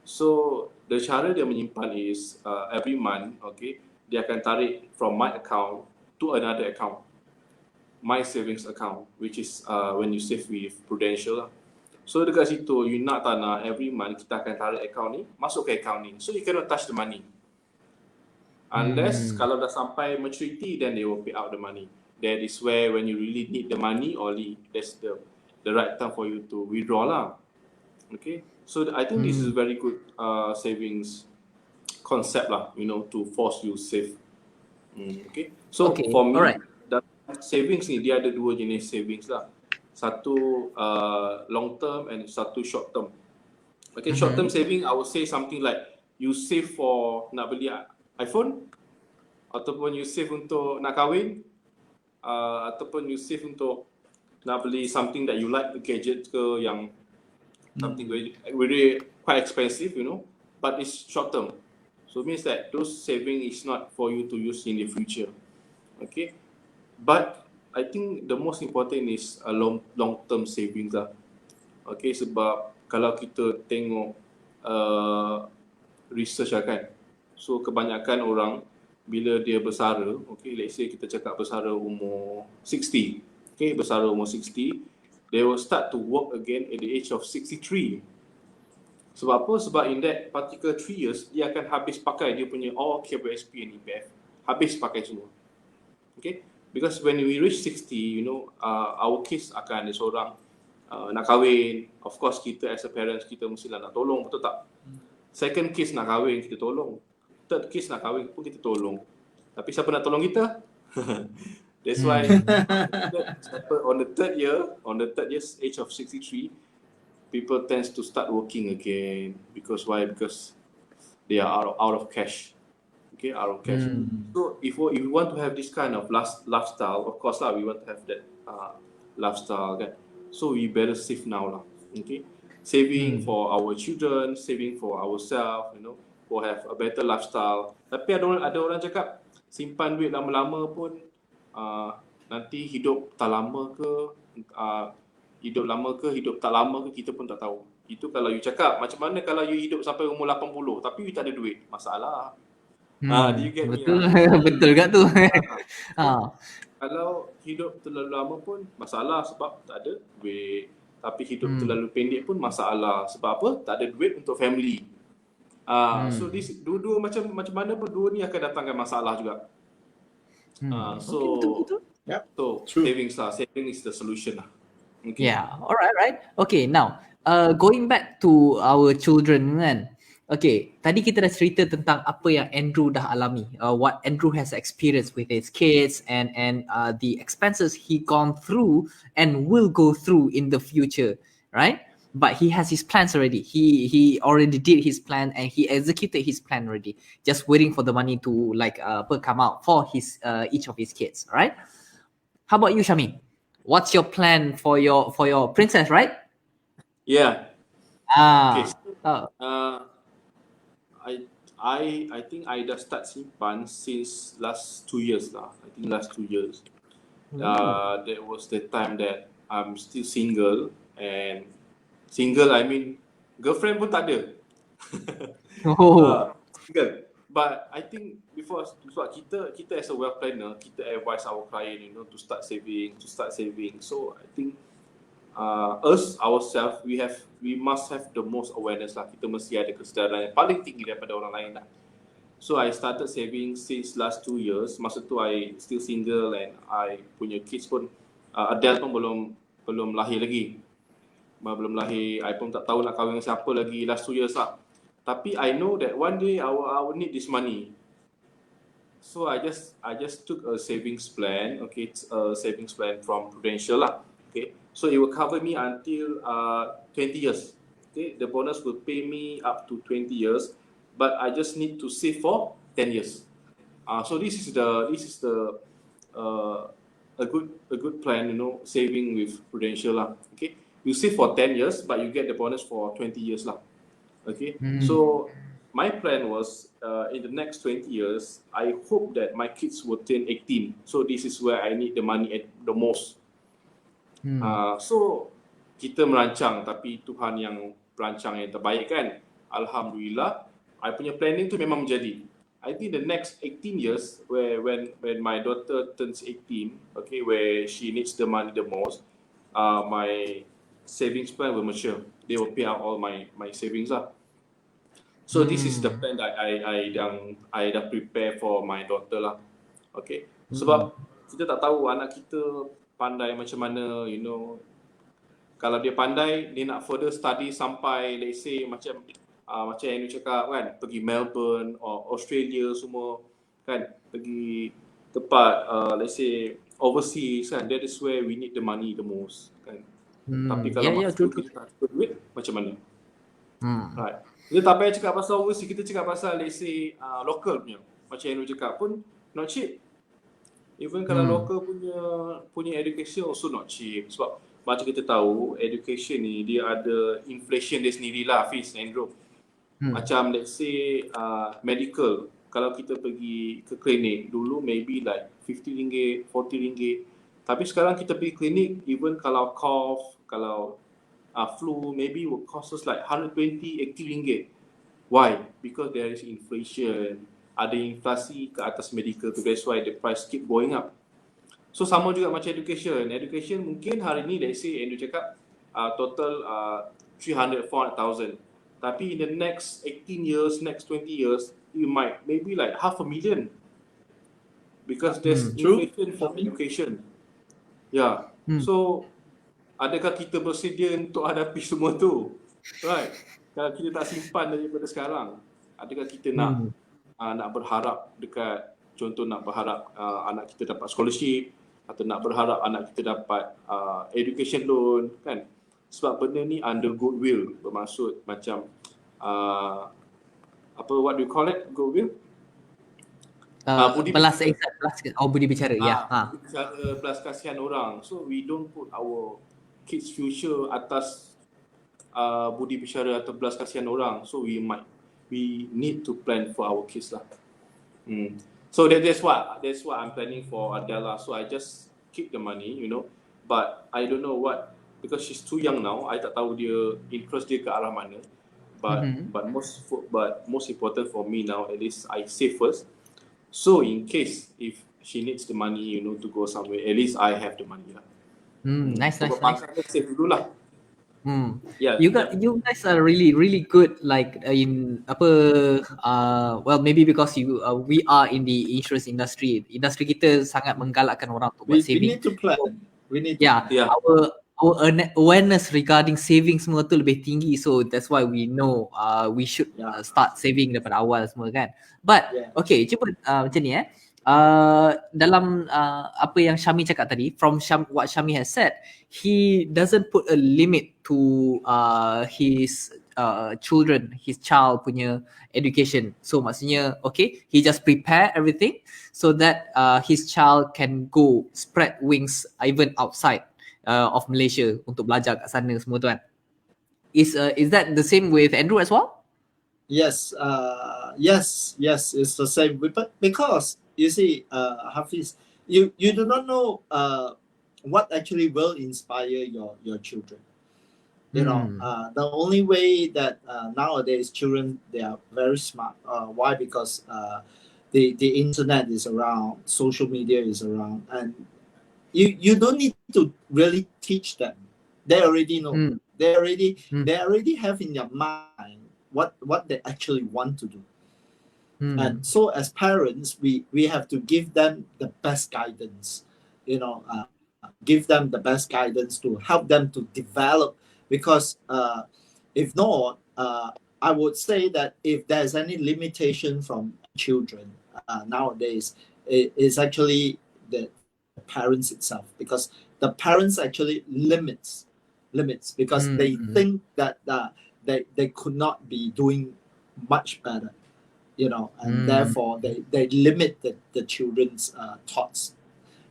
So the cara dia menyimpan is every month, okay, dia akan tarik from my account to another account, my savings account, which is when you save with Prudential lah. So dekat situ, you nak tak nak, every month kita akan tarik account ni, masuk ke account ni. So you cannot touch the money. Unless kalau dah sampai maturity, then they will pay out the money. That is where when you really need the money, only that's the right time for you to withdraw lah. Okay, so I think this is very good savings concept lah, you know, to force you save. Okay, so for me, savings ni dia ada dua jenis savings lah. Satu long term and satu short term. Okay, short term saving, I would say something like you save for nak beli iPhone, ataupun you save untuk nak kahwin, ataupun you save untuk nak beli something that you like, gadget ke yang something very quite expensive, you know, but it's short term. So it means that those saving is not for you to use in the future. Okay, but I think the most important is a long term savings lah. Okay, sebab kalau kita tengok research lah kan, so kebanyakan orang bila dia bersara, okay, let's say kita cakap bersara umur 60, okay, bersara umur 60, they will start to work again at the age of 63. Sebab apa? Sebab in that particular 3 years, dia akan habis pakai dia punya all KWSP and EPF. Habis pakai semua. Okay? Because when we reach 60, you know, our kids akan ada seorang nak kahwin. Of course, kita as a parents, kita mestilah nak tolong, betul tak? Second kids nak kahwin, kita tolong. Third kids nak kahwin pun kita tolong. Tapi siapa nak tolong kita? That's why on the third year age of 63, people tends to start working again. Because why? Because they are out of cash. Okay, out of cash. So if you want to have this kind of lifestyle, of course lah, we want to have that lifestyle kan. So we better save now lah. Okay, saving for our children, saving for ourselves, you know, for have a better lifestyle. Tapi ada orang cakap simpan duit lama-lama pun nanti hidup tak lama ke, hidup lama ke, hidup tak lama ke, kita pun tak tahu. Itu kalau you cakap, macam mana kalau you hidup sampai umur 80 tapi you tak ada duit, masalah. Do you get betul, me? betul kat tu. Kalau hidup terlalu lama pun masalah sebab tak ada duit. Tapi hidup terlalu pendek pun masalah. Sebab apa? Tak ada duit untuk family. So this dua-dua macam mana pun dua ni akan datangkan masalah juga. So Betul. so True. savings lah. Saving is the solution lah. Okay. Yeah, alright, right. Okay, now going back to our children kan. Okay, tadi kita dah cerita tentang apa yang Andrew dah alami, what Andrew has experienced with his kids and the expenses he gone through and will go through in the future, right? But he has his plans already. He already did his plan and he executed his plan already. Just waiting for the money to come out for his each of his kids, right? How about you, Shami? What's your plan for your princess, right? Yeah. Ah. Okay. I think I dah start simpan since last 2 years lah. I think last 2 years. That was the time that I'm still single, and single I mean girlfriend pun tak ada. Single. But I think before kita as a wealth planner, kita advise our client, you know, to start saving. So I think ourselves, we must have the most awareness lah. Kita mesti ada kesedaran yang paling tinggi daripada orang lain lah. So I started saving since last 2 years. Masa tu I still single and I punya kids pun adult pun belum lahir lagi. Belum lahir, I pun tak tahu nak kahwin dengan siapa lagi last 2 years lah. Tapi I know that one day I will need this money. So I just took a savings plan. Okay, it's a savings plan from Prudential lah. Okay, so it will cover me until 20 years. Okay, the bonus will pay me up to 20 years, but I just need to save for 10 years. So this is the a good plan, saving with Prudential lah. Okay, you save for 10 years, but you get the bonus for 20 years lah. Okay, so my plan was in the next 20 years, I hope that my kids will turn 18. So this is where I need the money at the most. So kita merancang, tapi Tuhan yang perancang yang terbaik kan. Alhamdulillah, I punya planning tu memang menjadi. I think the next 18 years, when my daughter turns 18, okay, where she needs the money the most, my savings plan will mature. They will pay out all my savings lah. So this is the plan that I dah prepare for my daughter lah. Okay, sebab kita tak tahu anak kita pandai macam mana, kalau dia pandai, dia nak further study sampai, let's say macam yang you cakap kan, pergi Melbourne or Australia semua kan, pergi tempat let's say overseas kan, that is where we need the money the most kan. Tapi kalau kita tak ada duit, macam mana? Right. Kita tak payah cakap pasal overseas, kita cakap pasal let's say local punya, macam yang you cakap pun not cheap. Even kalau local punya education also not cheap. Sebab macam kita tahu, education ni dia ada inflation dia sendirilah, Fiz, Andrew. Macam let's say medical, kalau kita pergi ke klinik dulu maybe like RM50, RM40, tapi sekarang kita pergi klinik, even kalau cough, kalau flu, maybe will cost us like RM120, RM80. Why? Because there is inflation, ada inflasi ke atas medical tu, that's why the price keep going up. So sama juga macam education mungkin hari ni let's say Andrew cakap total 300,000-400,000, tapi in the next 18 years, next 20 years, you might maybe like $500,000 because there's inflation for education. Yeah. So adakah kita bersedia untuk hadapi semua tu? Right. Kalau kita tak simpan daripada sekarang, adakah kita nak berharap dekat, contoh nak berharap anak kita dapat scholarship, atau nak berharap anak kita dapat education loan kan? Sebab benda ni under goodwill, bermaksud macam what do you call it, goodwill? Budi bicara, bicara plus kasihan orang. So we don't put our kids future atas budi bicara atau belas kasihan orang. So we need to plan for our kids lah. So that's what I'm planning for Adela. So I just keep the money, but I don't know what, because she's too young now. I tak tahu dia interest dia ke arah mana. But most important for me now, at least I save first. So in case if she needs the money, to go somewhere, at least I have the money lah. Nice. Save dulu lah. Yeah, you guys are really good, like in well, maybe because we are in the insurance industry kita sangat menggalakkan orang untuk buat saving. We need to plan. Our awareness regarding saving semua tu lebih tinggi, so that's why we know we should start saving daripada awal semua kan. But okay, cuba macam ni dalam apa yang Syami cakap tadi, from what Syami has said, he doesn't put a limit to his child punya education. So maksudnya okay, he just prepare everything so that his child can go spread wings even outside of Malaysia untuk belajar kat sana semua tu kan. Is that the same with Andrew as well? Yes, it's the same. But because you see, Hafiz, you do not know what actually will inspire your children. The only way that nowadays children, they are very smart. Why? Because the internet is around, social media is around, and you don't need to really teach them. They already know. They already have in their mind what they actually want to do. And so as parents, we have to give them the best guidance, give them the best guidance to help them to develop. Because if not, I would say that if there's any limitation from children nowadays, it is actually the parents itself, because the parents actually limits because they think that they could not be doing much better, and therefore they limit the children's thoughts.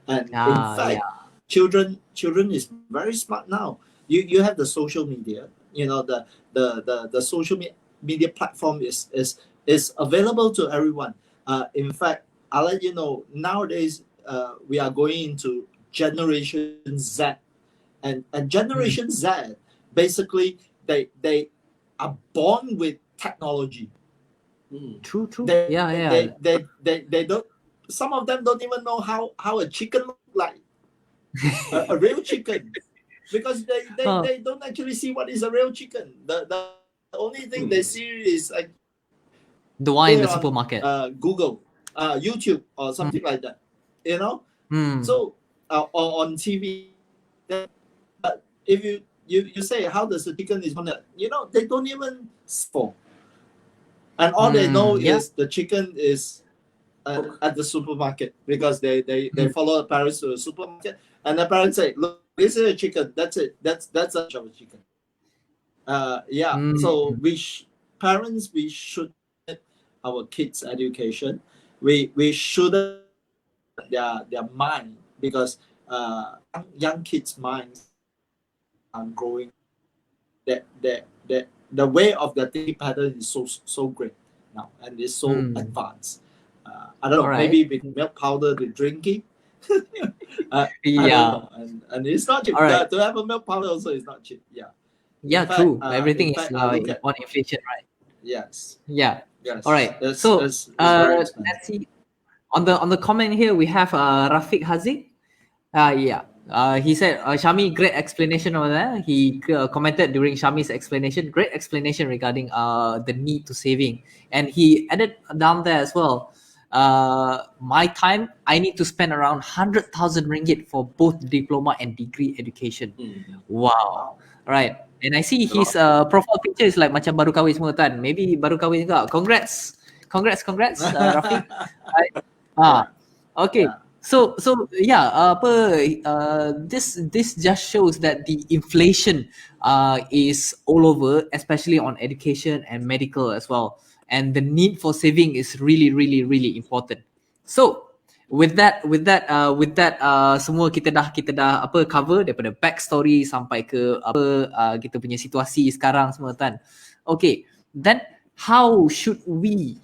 And in Ah, fact, yeah. children is very smart now. You have the social media. You know, the social media platform is available to everyone. In fact, I'll let you know, nowadays we are going into Generation Z, and Generation Z, basically they are born with technology. True. They, Yeah. they don't. Some of them don't even know how a chicken look like, a real chicken, because Oh, they don't actually see what is a real chicken. The only thing they see is like the one in the on supermarket. Google, YouTube, or something like that. You know, Mm. so or on TV. But if you say, how does the chicken is gonna, they don't even for, and all they know Yeah. is the chicken is at the supermarket, because they follow the parents to the supermarket, and the parents say, look, this is a chicken, that's it, that's a chicken. So parents, we should our kids education, we shouldn't their mind, because young kids minds are growing, that the way of the thinking pattern is so great now, and it's so advanced. I don't know, All right. maybe with milk powder to drinking. I Yeah. don't know, and it's not cheap. All right. To have a milk powder also is not cheap. Yeah. Yeah, In fact, true. Everything is look at, on inflation, right? yes, Yeah. yes. All right. It's So very expensive. let's see. On the comment here, we have Rafiq Haziq. Yeah. He said, Shami, great explanation over there. He commented during Shami's explanation, great explanation regarding the need to saving. And he added down there as well, my time, I need to spend around 100,000 ringgit for both diploma and degree education. Wow. Right. And I see his profile picture is like macam baru kahwin semua kan. Maybe baru kahwin juga. Congrats, Rafiq. Right. Okay. Yeah. So yeah, this just shows that the inflation is all over, especially on education and medical as well, and the need for saving is really important. So with that semua kita dah apa cover daripada backstory sampai ke apa kita punya situasi sekarang semua kan. Okay, then how should we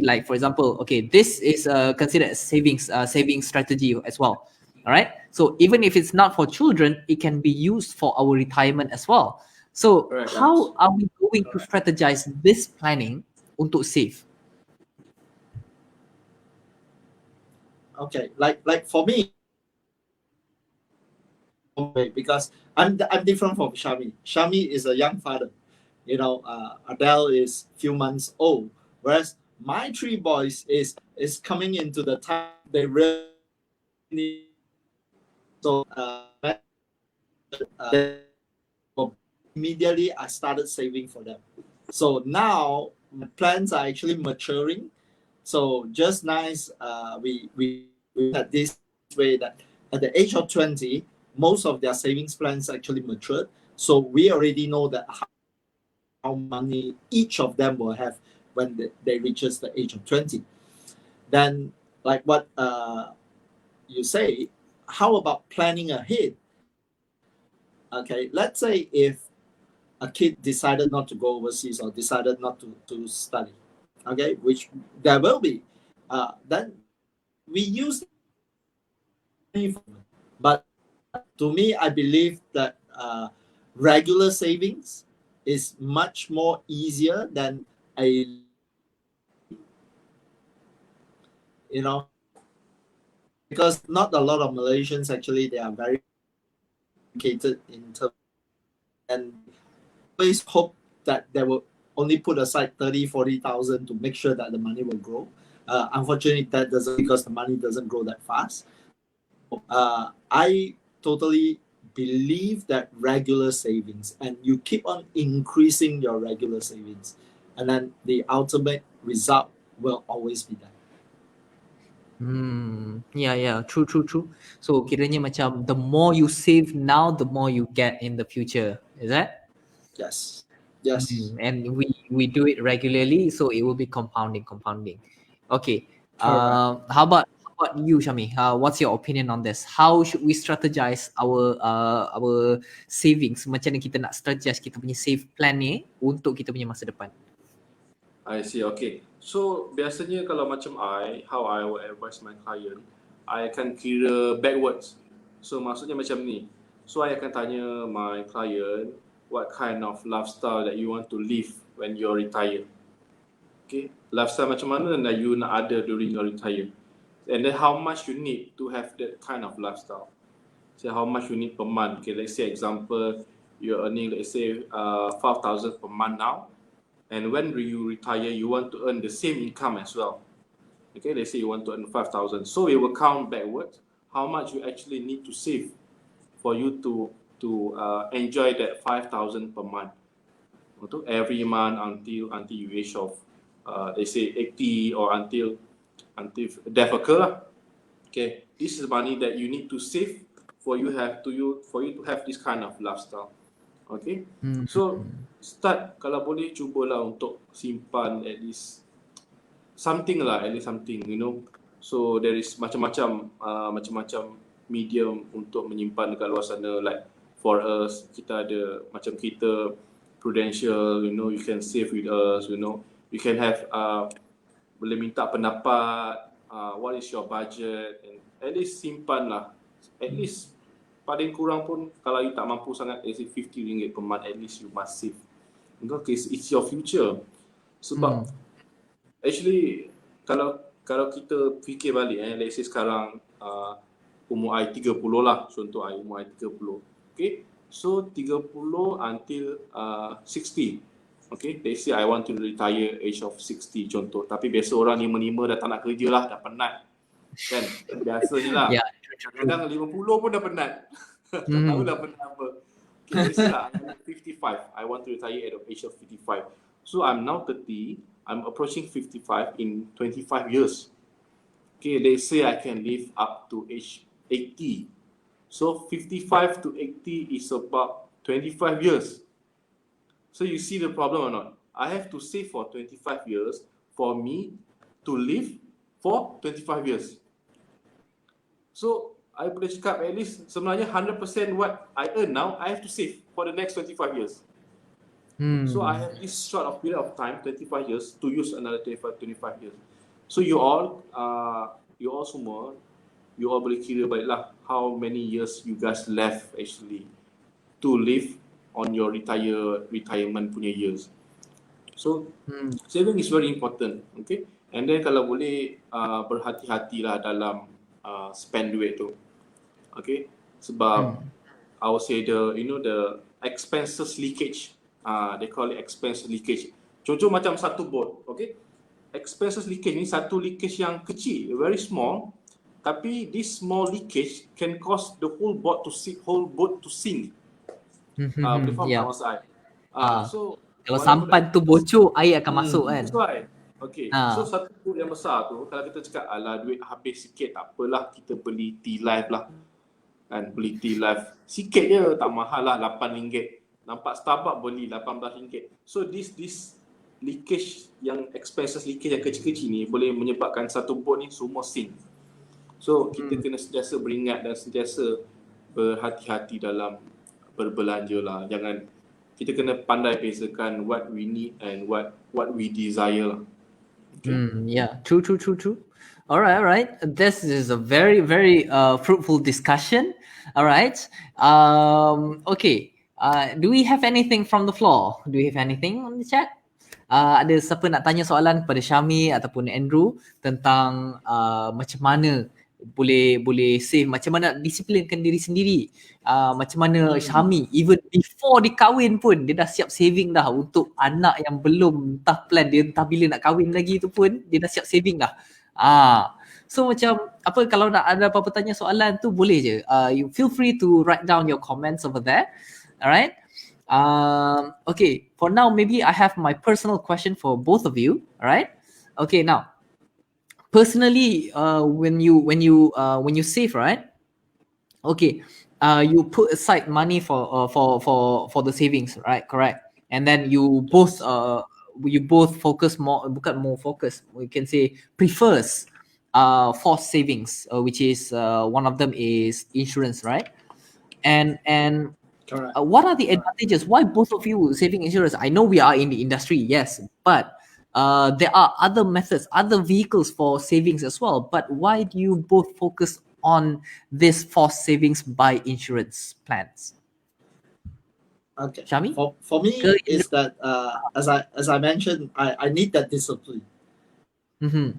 like, for example, okay, this is considered a saving strategy as well. All right, so even if it's not for children, it can be used for our retirement as well. So Correct, how are we going to strategize this planning untuk save? Okay, like for me, because I'm different from Shami. Shami is a young father. Adele is few months old, whereas my three boys is coming into the time they really need. So immediately I started saving for them. So now my plans are actually maturing. So just nice, we had this way that at the age of 20, most of their savings plans actually matured. So we already know that how money each of them will have when they reaches the age of 20. Then, like what you say, how about planning ahead? Okay, let's say if a kid decided not to go overseas or decided not to study, okay, which there will be, then we use money. But to me, I believe that regular savings is much more easier than because not a lot of Malaysians actually, they are very educated in terms, and always hope that they will only put aside 30,000-40,000 to make sure that the money will grow. Unfortunately, that doesn't, because the money doesn't grow that fast. I totally believe that regular savings, and you keep on increasing your regular savings, and then the ultimate result will always be there. Yeah, true. So kiranya macam the more you save now, the more you get in the future. Is that? Yes. And we do it regularly, so it will be compounding. Okay. Correct. How about about you, Syami? What's your opinion on this? How should we strategize our savings? Macam mana kita nak strategize kita punya save plan ni untuk kita punya masa depan? I see. Okay. So biasanya kalau macam how I will advise my client, I akan kira backwards. So maksudnya macam ni. So I akan tanya my client what kind of lifestyle that you want to live when you're retired. Okay. Lifestyle macam mana yang you nak ada during your retire. And then how much you need to have that kind of lifestyle. So how much you need per month. Okay, let's say example, you're earning, let's say 5,000 per month now. And when you retire, you want to earn the same income as well. Okay, let's say you want to earn 5,000. So we will count backwards how much you actually need to save for you to enjoy that 5,000 per month. Every month until you age of they say 80 or until death occur. Okay, this is money that you need to save for you to have this kind of lifestyle. Okay, so start kalau boleh cubalah untuk simpan at least something, you know. So there is macam-macam medium untuk menyimpan dekat luar sana. Like for us, kita ada macam kita Prudential, you know, you can save with us, you know. You can have boleh minta pendapat, what is your budget, and at least simpan lah. At least paling kurang pun kalau you tak mampu sangat, let's say RM50 per month, at least you must save. Because it's your future. Sebab actually kalau kita fikir balik, let's say sekarang umur I 30 lah, contoh umur I 30. Okay, so 30 until 60. Okay, let's say I want to retire age of 60 contoh. Tapi biasa orang 55 dah tak nak kerja lah, dah penat. Kan? Biasanya lah. Kadang 50 pun dah penat. Tak tahu dah penat apa. Okay, let's say lah, I'm 55. I want to retire at the age of 55. So I'm now 30. I'm approaching 55 in 25 years. Okay, let's say I can live up to age 80. So 55 to 80 is about 25 years. So you see the problem or not? I have to save for 25 years for me to live for 25 years. So I boleh cakap at least sebenarnya 100% what I earn now, I have to save for the next 25 years. So I have this short of period of time, 25 years, to use another 25 years. So you all semua, you all boleh kira baiklah how many years you guys left actually to live on your retirement punya years. So saving is very important, okay? And then kalau boleh berhati-hatilah dalam spend duit tu, okay? Sebab I would say the expenses leakage, they call it expense leakage. Contoh macam satu boat, okay? Expenses leakage ni satu leakage yang kecil, very small, tapi this small leakage can cause the whole boat to sink. Boleh faham tak maksud I? So kalau sampan tu bocor, air akan masuk kan. That's right. Okay. So satu boat yang besar tu, kalau kita cakap alah duit habis sikit, tak apalah, kita beli T-Life lah. Kan, beli T-Life sikit je, tak mahal lah, RM8. Nampak Starbucks beli RM18. So this leakage, yang expenses leakage yang kecil-kecil ni boleh menyebabkan satu boat ni semua sink. So kita kena sentiasa beringat dan sentiasa berhati-hati dalam berbelanja lah. Jangan, kita kena pandai bezakan what we need and what we desire lah. Okay. Yeah, true. All right. This is a very, very fruitful discussion. All right. Okay. Do we have anything from the floor? Do we have anything on the chat? Ada siapa nak tanya soalan kepada Syami ataupun Andrew tentang macam mana boleh save, macam mana disiplinkan diri sendiri, macam mana Syami even before dia kahwin pun dia dah siap saving dah untuk anak yang belum entah plan dia entah bila nak kahwin lagi tu pun dia dah siap saving dah. So macam apa, kalau nak ada apa-apa tanya soalan tu boleh je, you feel free to write down your comments over there. Alright. Okay, for now maybe I have my personal question for both of you. Alright. Okay, now personally, when you save, right? Okay, you put aside money for the savings, right? Correct. And then you both focus more, bukan more focus, we can say prefers forced savings, which is one of them is insurance, right? And Correct. what are the advantages? Why both of you saving insurance? I know we are in the industry, yes, but there are other methods, other vehicles for savings as well. But why do you both focus on this forced savings by insurance plans? Okay. Shami? For me Ke is that as I mentioned, I need that discipline. Mhm.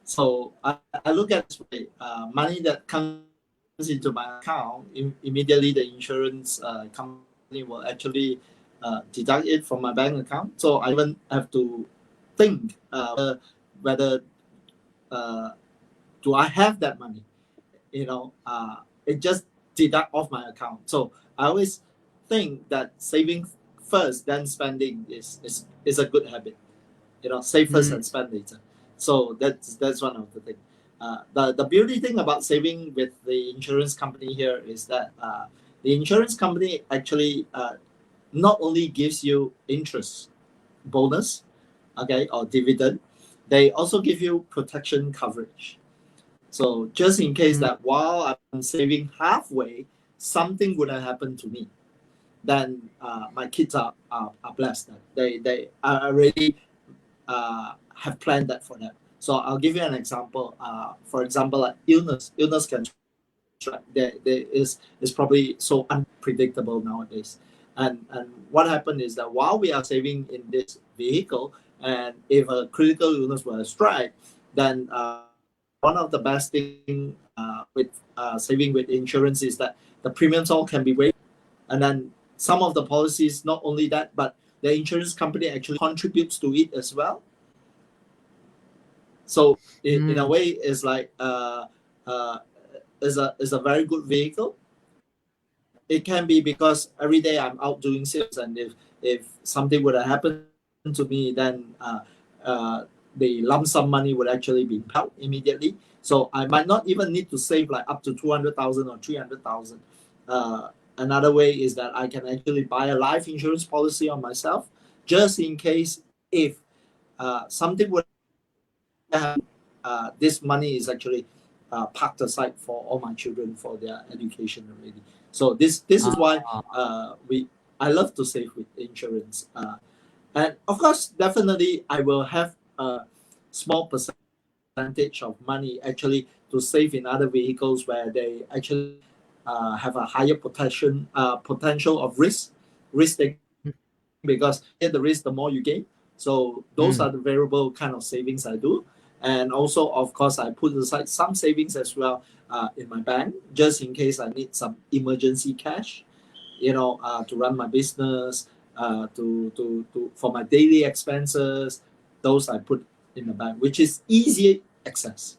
So I look at this way, money that comes into my account, immediately the insurance company will actually deduct it from my bank account. So I even have to think whether do I have that money? It just deduct off my account. So I always think that saving first, then spending is a good habit. Save first and spend later. So that's one of the things. The beauty thing about saving with the insurance company here is that the insurance company actually not only gives you interest bonus, okay, or dividend, they also give you protection coverage. So just in case that while I'm saving halfway, something would have happened to me, then my kids are blessed. They are already have planned that for them. So I'll give you an example. For example, like illness. Illness can strike. There is probably so unpredictable nowadays. And what happened is that while we are saving in this vehicle, and if a critical illness were to strike, then one of the best thing with saving with insurance is that the premiums all can be waived, and then some of the policies, not only that, but the insurance company actually contributes to it as well. So in a way, it's like is a very good vehicle. It can be because every day I'm out doing sales, and if something would have happened to me, then the lump sum money would actually be paid out immediately. So I might not even need to save like up to 200,000 or 300,000. Another way is that I can actually buy a life insurance policy on myself, just in case if something would happen. This money is actually parked aside for all my children for their education already. So this is why I love to save with insurance. And of course, definitely, I will have a small percentage of money actually to save in other vehicles where they actually have a higher potential of risk taking, because the risk, the more you gain. So those are the variable kind of savings I do. And also, of course, I put aside some savings as well in my bank, just in case I need some emergency cash, to run my business, for my daily expenses. Those I put in the bank, which is easy access.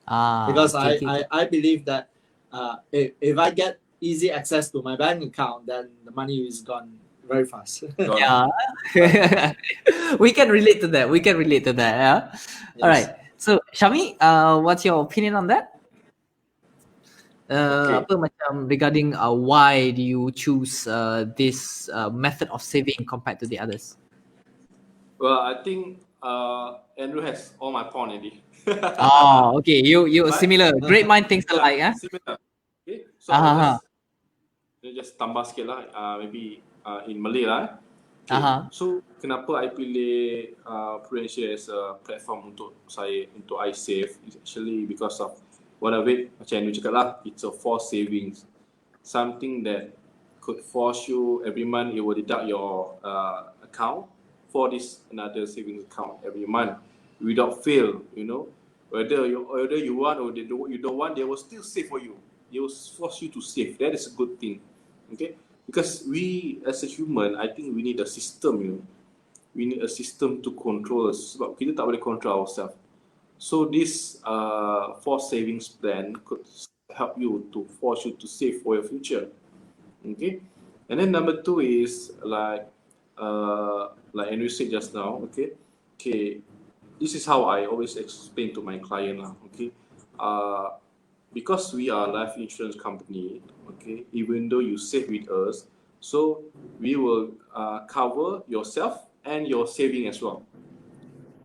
Because Okay. I believe that if I get easy access to my bank account, then the money is gone very fast. Yeah. We can relate to that. Yeah. All Yes. right. So Shami, what's your opinion on that? Okay. Apa macam regarding why do you choose this method of saving compared to the others? Well, I think Andrew has all my point already. Oh, okay. You But similar. Great mind thinks yeah, alike, huh? similar. Okay, so I'll Uh-huh. just tambah sikit lah. Maybe in Malay lah. Okay, Uh-huh. so kenapa I pilih Prudential as a platform untuk I save is actually because of what of it, macam Andrew cakap lah, it's a forced savings, something that could force you every month. It will deduct your account for this another savings account every month without fail. Whether you want or you don't want, they will still save for you. They will force you to save. That is a good thing. Okay, because we as a human, I think we need a system. We need a system to control us. Sebab kita tak boleh control ourselves. So this forced savings plan could help you to force you to save for your future. Okay, and then number two is like Andrew said just now. Okay, this is how I always explain to my client lah. Okay, because we are a life insurance company. Okay, even though you save with us, so we will cover yourself and your saving as well.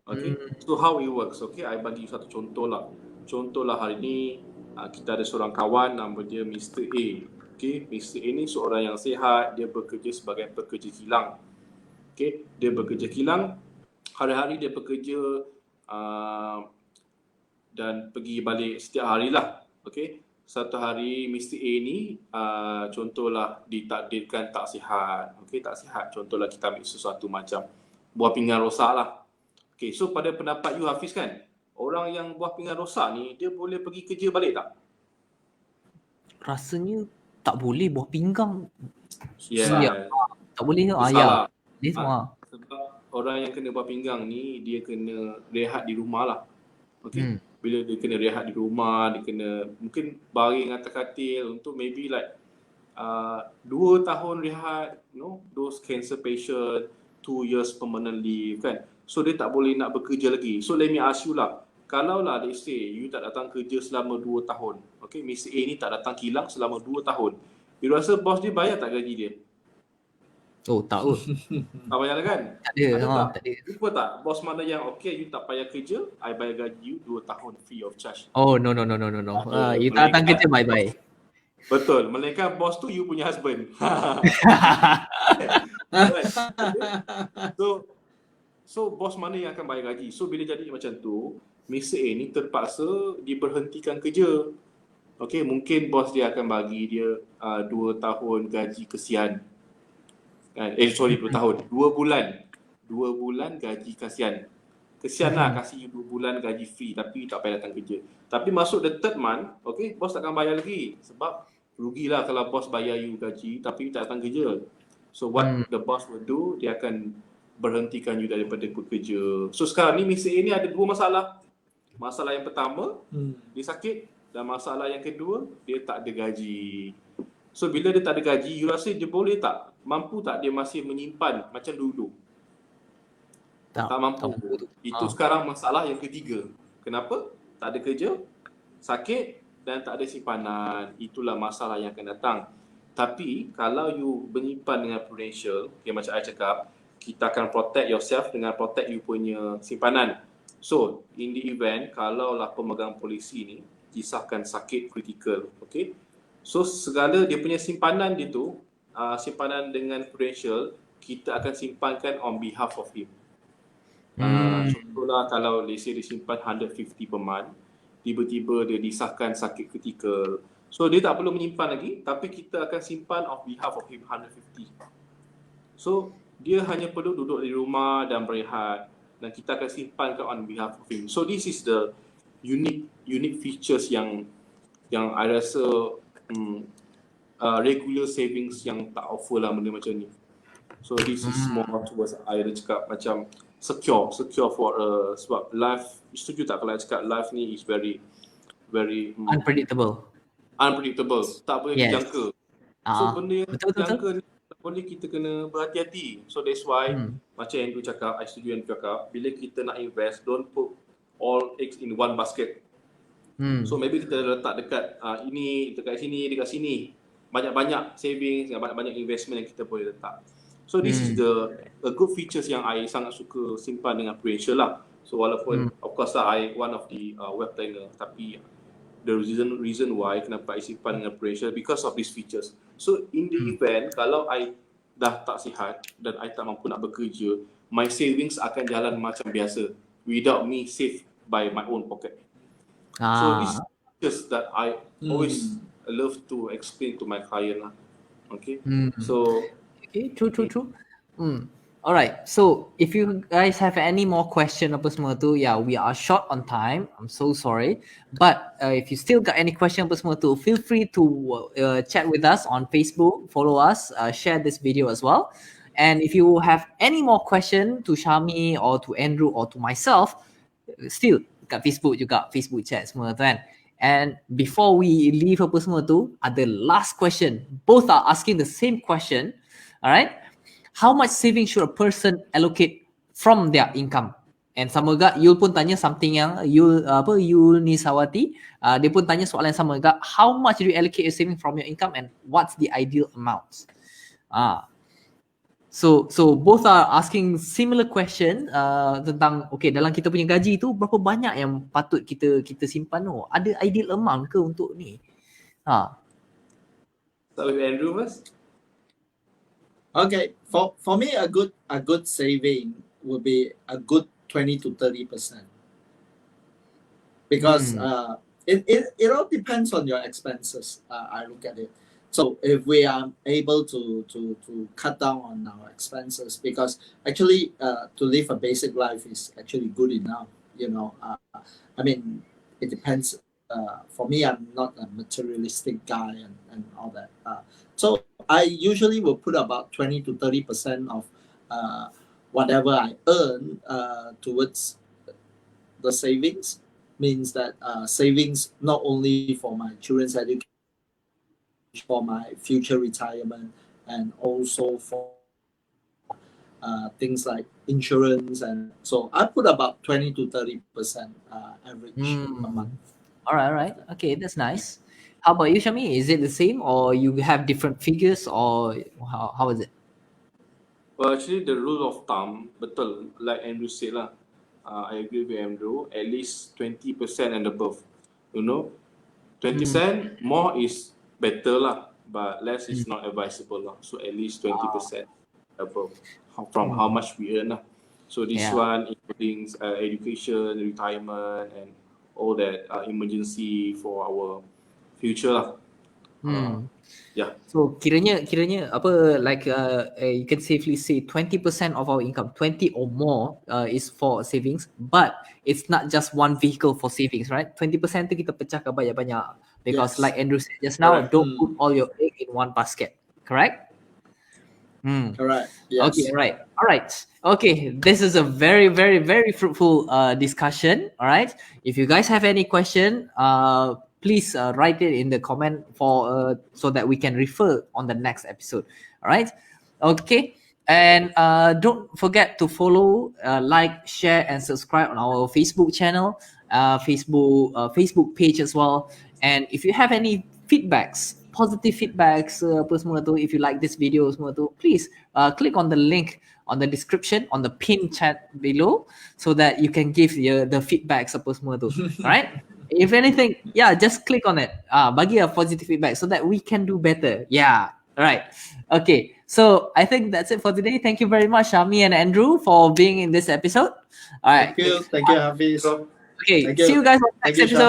Okay, so how it works? Okay, I bagi satu contoh lah. Contohlah hari ni kita ada seorang kawan nama dia Mr. A. Okay, Mr. A ni seorang yang sihat, dia bekerja sebagai pekerja kilang. Okay, dia bekerja kilang, hari-hari dia bekerja dan pergi balik setiap hari lah. Okay, satu hari Mr. A ni contohlah ditakdirkan tak sihat. Okay, tak sihat. Contohlah kita ambil sesuatu macam buah pinggan rosak lah. Okay, so pada pendapat you Hafiz kan, orang yang buah pinggan rosak ni, dia boleh pergi kerja balik tak? Rasanya tak boleh buah pinggang. Yeah. Tak boleh. Salah. Dia semua. Sebab orang yang kena buah pinggang ni, dia kena rehat di rumah lah. Okay. Bila dia kena rehat di rumah, dia kena mungkin baring atas katil untuk maybe like 2 tahun rehat, those cancer patient, 2 years permanent leave kan. So dia tak boleh nak bekerja lagi. So let me ask you lah, kalau lah let's say you tak datang kerja selama 2 tahun, okay, Mr. A ni tak datang kilang selama 2 tahun, you rasa bos dia bayar tak gaji dia? Oh, tak. Tak bayar lah kan? Tak ada. Tak ada. Lupa tak? Bos mana yang okay, you tak payah kerja, I bayar gaji you 2 tahun free of charge. Oh, no. You tak datang kerja, bye-bye. Betul. Melainkan bos tu you punya husband. So bos mana yang akan bayar gaji? So bila jadi macam tu, Mr. A ni terpaksa diberhentikan kerja. Okay, mungkin bos dia akan bagi dia 2 tahun gaji kesian. 2 tahun. 2 bulan. 2 bulan gaji kasihan. Kesian lah kasih you 2 bulan gaji free tapi tak payah datang kerja. Tapi masuk the third month, okay, bos takkan bayar lagi. Sebab rugilah kalau bos bayar you gaji tapi you tak datang kerja. So what the boss will do, dia akan berhentikan you daripada bekerja. So sekarang ni Mr. A ni ada 2 masalah. Masalah yang pertama, dia sakit, dan masalah yang kedua, dia tak ada gaji. So bila dia tak ada gaji, you rasa dia boleh tak? Mampu tak dia masih menyimpan macam dulu? Tak mampu. Itu sekarang masalah yang ketiga. Kenapa? Tak ada kerja, sakit dan tak ada simpanan. Itulah masalah yang akan datang. Tapi kalau you menyimpan dengan prudential, okay, macam I cakap, kita akan protect yourself dengan protect you punya simpanan. So, in the event, kalaulah pemegang polisi ni kisahkan sakit kritikal, okay? So, segala dia punya simpanan dia tu, simpanan dengan prudential, kita akan simpankan on behalf of him. Contohlah kalau let's say dia simpan 150 per month, tiba-tiba dia disahkan sakit kritikal. So, dia tak perlu menyimpan lagi, tapi kita akan simpan on behalf of him 150. So, dia hanya perlu duduk di rumah dan berehat dan kita akan simpankan on behalf of him. So this is the unique features yang I rasa regular savings yang tak offer lah benda macam ni. So this is more towards I ada cakap macam secure for sebab life, setuju tak kalau I cakap life ni is very Unpredictable. Tak boleh dijangka. So benda yang dijangka ni boleh kita kena berhati-hati. So that's why macam Andrew cakap, I setuju Andrew cakap, bila kita nak invest, don't put all eggs in one basket. So maybe kita letak dekat ini, dekat sini. Banyak-banyak savings, banyak-banyak investment yang kita boleh letak. So this is the good features yang I sangat suka simpan dengan Prudential lah. So walaupun of course lah I one of the web planner, tapi the reason why kenapa I simpan dengan Prudential because of these features. So in the event kalau I dah tak sihat dan I tak mampu nak bekerja, my savings akan jalan macam biasa without me save by my own pocket. So this is just that I always love to explain to my client lah. Okay. So true. Alright, so if you guys have any more question apa semua tu, we are short on time. I'm so sorry. But if you still got any question apa semua tu, feel free to chat with us on Facebook, follow us, share this video as well. And if you have any more question to Syami or to Andrew or to myself, still kat Facebook juga, Facebook chat semua tu kan. And before we leave apa semua tu, ada last question. Both are asking the same question. Alright. How much saving should a person allocate from their income? And sama juga Yul pun tanya something yang Yul Nisawati, dia pun tanya soalan yang sama juga. How much do you allocate your saving from your income and what's the ideal amount? So both are asking similar question tentang okay, dalam kita punya gaji tu berapa banyak yang patut kita simpan tu? Ada ideal amount ke untuk ni? Start with Andrew first. Okay, for me, a good saving would be a good 20 to 30%, because it all depends on your expenses. I look at it. So if we are able to cut down on our expenses, because actually to live a basic life is actually good enough. You know, I mean, it depends. For me, I'm not a materialistic guy and all that. So I usually will put about 20 to 30% of whatever I earn towards the savings. Means that savings not only for my children's education, for my future retirement, and also for things like insurance. And so I put about 20 to 30% average a month. All right. Okay, that's nice. How about you, Shami? Is it the same, or you have different figures, or how is it? Well, actually, the rule of thumb, betul, like Andrew said lah. I agree with Andrew. At least 20% and above. You know, 20% more is better lah, but less is not advisable lah. So at least 20% above from how much we earn lah. So this one including education, retirement, and all that emergency for our future lah. Yeah. So kiranya apa, like you can safely say 20% of our income, 20 or more is for savings, but it's not just one vehicle for savings, right? 20% tu kita pecah ke banyak-banyak, because like Andrew said just now, don't put all your egg in one basket, correct? Correct. Yes. Okay, all right. Okay, this is a very, very, very fruitful discussion. All right. If you guys have any question, please write it in the comment for so that we can refer on the next episode. All right. Okay. And don't forget to follow, like, share, and subscribe on our Facebook channel, Facebook page as well. And if you have any feedbacks, positive feedbacks, apa semua tu, if you like this video semua tu, please click on the link on the description on the pin chat below, so that you can give the feedbacks apa semua tu. Alright? If anything, just click on it. Bagi a positive feedback so that we can do better. Yeah. Alright. Okay. So I think that's it for today. Thank you very much, Shami and Andrew, for being in this episode. Alright. Thank you, Hafiz. Okay. See you guys on the next episode.